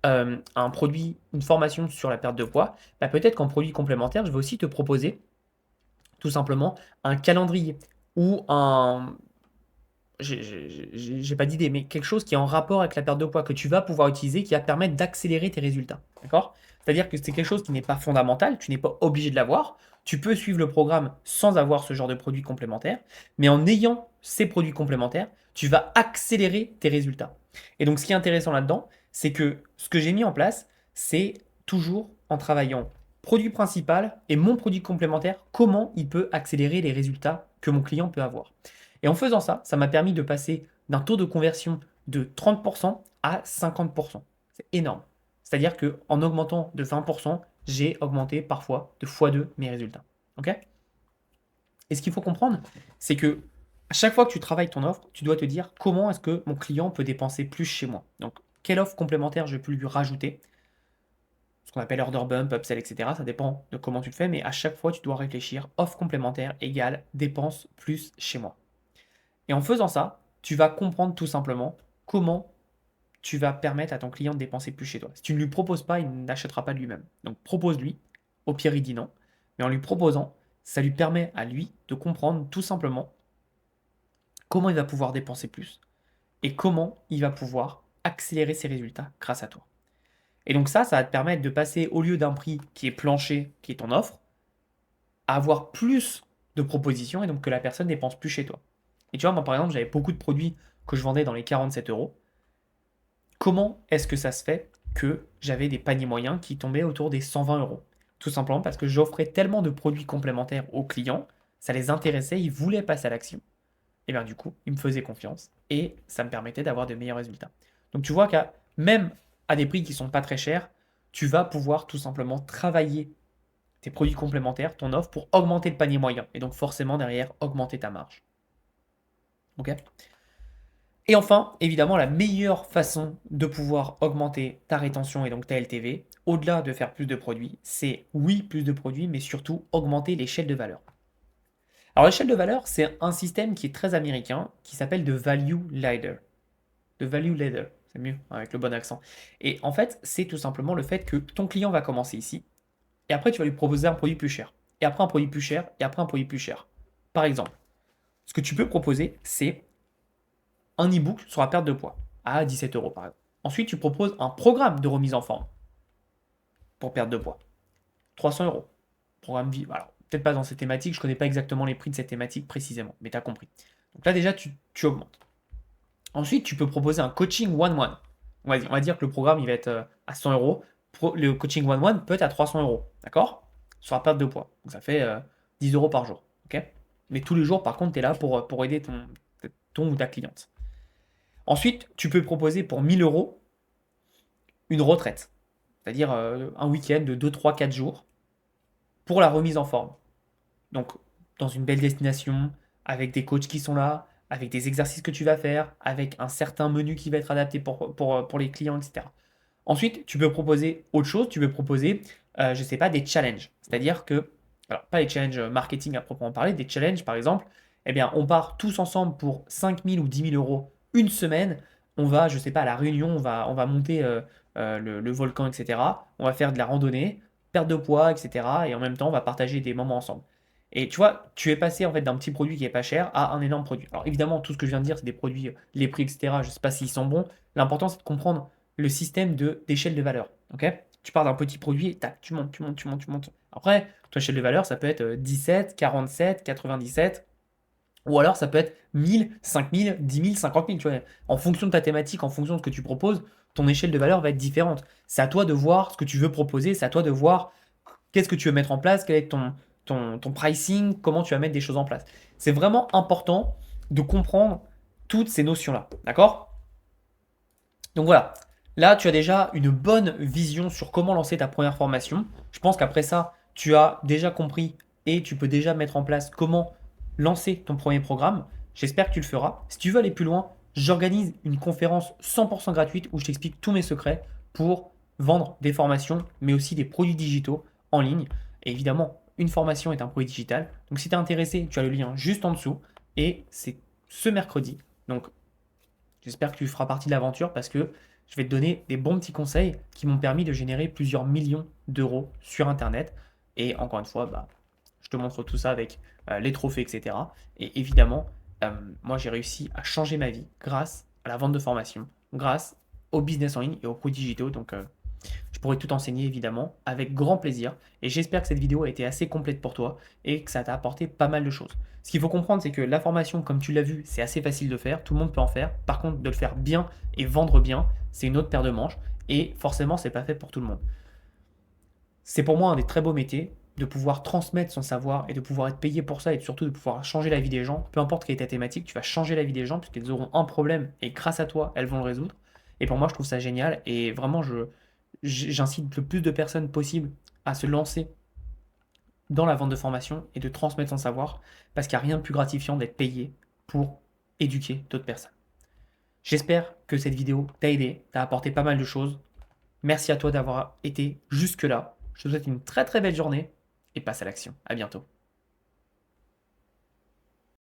Speaker 1: un produit, une formation sur la perte de poids, bah, peut-être qu'en produit complémentaire, je vais aussi te proposer tout simplement un calendrier ou un, j'ai pas d'idée, mais quelque chose qui est en rapport avec la perte de poids que tu vas pouvoir utiliser, qui va te permettre d'accélérer tes résultats. D'accord? C'est-à-dire que c'est quelque chose qui n'est pas fondamental, tu n'es pas obligé de l'avoir. Tu peux suivre le programme sans avoir ce genre de produits complémentaires, mais en ayant ces produits complémentaires, tu vas accélérer tes résultats. Et donc, ce qui est intéressant là-dedans, c'est que ce que j'ai mis en place, c'est toujours en travaillant produit principal et mon produit complémentaire, comment il peut accélérer les résultats que mon client peut avoir. Et en faisant ça, ça m'a permis de passer d'un taux de conversion de 30% à 50%. C'est énorme. C'est-à-dire qu'en augmentant de 20%, j'ai augmenté parfois de x2 mes résultats. Ok? Et ce qu'il faut comprendre, c'est que à chaque fois que tu travailles ton offre, tu dois te dire comment est-ce que mon client peut dépenser plus chez moi. Donc, quelle offre complémentaire je peux lui rajouter, ce qu'on appelle order bump, upsell, etc. Ça dépend de comment tu le fais, mais à chaque fois, tu dois réfléchir offre complémentaire égale dépense plus chez moi. Et en faisant ça, tu vas comprendre tout simplement comment tu vas permettre à ton client de dépenser plus chez toi. Si tu ne lui proposes pas, il n'achètera pas de lui-même. Donc propose-lui, au pire il dit non, mais en lui proposant, ça lui permet à lui de comprendre tout simplement comment il va pouvoir dépenser plus et comment il va pouvoir accélérer ses résultats grâce à toi. Et donc ça va te permettre de passer au lieu d'un prix qui est plancher, qui est ton offre, à avoir plus de propositions et donc que la personne dépense plus chez toi. Et tu vois, moi par exemple, j'avais beaucoup de produits que je vendais dans les 47 euros. Comment est-ce que ça se fait que j'avais des paniers moyens qui tombaient autour des 120 euros? Tout simplement parce que j'offrais tellement de produits complémentaires aux clients, ça les intéressait, ils voulaient passer à l'action. Et bien du coup, ils me faisaient confiance et ça me permettait d'avoir de meilleurs résultats. Donc tu vois qu'à même à des prix qui ne sont pas très chers, tu vas pouvoir tout simplement travailler tes produits complémentaires, ton offre, pour augmenter le panier moyen. Et donc forcément derrière, augmenter ta marge. Ok? Et enfin, évidemment, la meilleure façon de pouvoir augmenter ta rétention et donc ta LTV, au-delà de faire plus de produits, c'est oui, plus de produits, mais surtout augmenter l'échelle de valeur. Alors l'échelle de valeur, c'est un système qui est très américain, qui s'appelle The Value Ladder. The Value Ladder, c'est mieux, avec le bon accent. Et en fait, c'est tout simplement le fait que ton client va commencer ici, et après tu vas lui proposer un produit plus cher, et après un produit plus cher, et après un produit plus cher. Par exemple, ce que tu peux proposer, c'est un e-book sur la perte de poids à 17 euros par exemple. Ensuite, tu proposes un programme de remise en forme pour perte de poids, 300 euros. Programme vie. Alors, peut-être pas dans cette thématique, je ne connais pas exactement les prix de cette thématique précisément, mais tu as compris. Donc là, déjà, tu augmentes. Ensuite, tu peux proposer un coaching one-one. On va dire que le programme, il va être à 100 euros. Le coaching one-one peut être à 300 euros, d'accord? Sur la perte de poids. Donc ça fait 10 euros par jour, ok? Mais tous les jours, par contre, tu es là pour aider ton ou ta cliente. Ensuite, tu peux proposer pour 1000 euros une retraite, c'est-à-dire un week-end de 2, 3, 4 jours pour la remise en forme. Donc, dans une belle destination, avec des coachs qui sont là, avec des exercices que tu vas faire, avec un certain menu qui va être adapté pour les clients, etc. Ensuite, tu peux proposer autre chose, tu peux proposer, je ne sais pas, des challenges. C'est-à-dire que, alors pas les challenges marketing à proprement parler, des challenges par exemple, eh bien, on part tous ensemble pour 5000 ou 10 000 euros une semaine. On va, je ne sais pas, à la Réunion, on va monter le volcan, etc. On va faire de la randonnée, perte de poids, etc. Et en même temps, on va partager des moments ensemble. Et tu vois, tu es passé en fait d'un petit produit qui est pas cher à un énorme produit. Alors évidemment, tout ce que je viens de dire, c'est des produits, les prix, etc. Je ne sais pas s'ils sont bons. L'important, c'est de comprendre le système d'échelle de valeur. Ok? Tu pars d'un petit produit et tac, tu montes, tu montes, tu montes, tu montes. Après, ton échelle de valeur, ça peut être 17, 47, 97. Ou alors ça peut être 1000, 5000, 10 000, 50 000. Tu vois. En fonction de ta thématique, en fonction de ce que tu proposes, ton échelle de valeur va être différente. C'est à toi de voir ce que tu veux proposer, c'est à toi de voir qu'est-ce que tu veux mettre en place, quel est ton pricing, comment tu vas mettre des choses en place. C'est vraiment important de comprendre toutes ces notions-là. D'accord? Donc voilà, là tu as déjà une bonne vision sur comment lancer ta première formation. Je pense qu'après ça, tu as déjà compris et tu peux déjà mettre en place comment lancer ton premier programme. J'espère que tu le feras. Si tu veux aller plus loin, j'organise une conférence 100% gratuite où je t'explique tous mes secrets pour vendre des formations, mais aussi des produits digitaux en ligne. Et évidemment, une formation est un produit digital. Donc si tu es intéressé, tu as le lien juste en dessous et c'est ce mercredi. Donc j'espère que tu feras partie de l'aventure parce que je vais te donner des bons petits conseils qui m'ont permis de générer plusieurs millions d'euros sur Internet. Et encore une fois, je te montre tout ça avec les trophées, etc. Et évidemment, moi j'ai réussi à changer ma vie grâce à la vente de formation, grâce au business en ligne et aux produits digitaux. Donc je pourrais tout enseigner évidemment avec grand plaisir. Et j'espère que cette vidéo a été assez complète pour toi et que ça t'a apporté pas mal de choses. Ce qu'il faut comprendre, c'est que la formation, comme tu l'as vu, c'est assez facile de faire, tout le monde peut en faire. Par contre, de le faire bien et vendre bien, c'est une autre paire de manches. Et forcément, c'est pas fait pour tout le monde. C'est pour moi un des très beaux métiers de pouvoir transmettre son savoir et de pouvoir être payé pour ça et surtout de pouvoir changer la vie des gens. Peu importe quelle est ta thématique, tu vas changer la vie des gens puisqu'ils auront un problème et grâce à toi, elles vont le résoudre. Et pour moi, je trouve ça génial et vraiment, j'incite le plus de personnes possible à se lancer dans la vente de formation et de transmettre son savoir parce qu'il n'y a rien de plus gratifiant d'être payé pour éduquer d'autres personnes. J'espère que cette vidéo t'a aidé, t'a apporté pas mal de choses. Merci à toi d'avoir été jusque-là. Je te souhaite une très très belle journée et passe à l'action. À bientôt.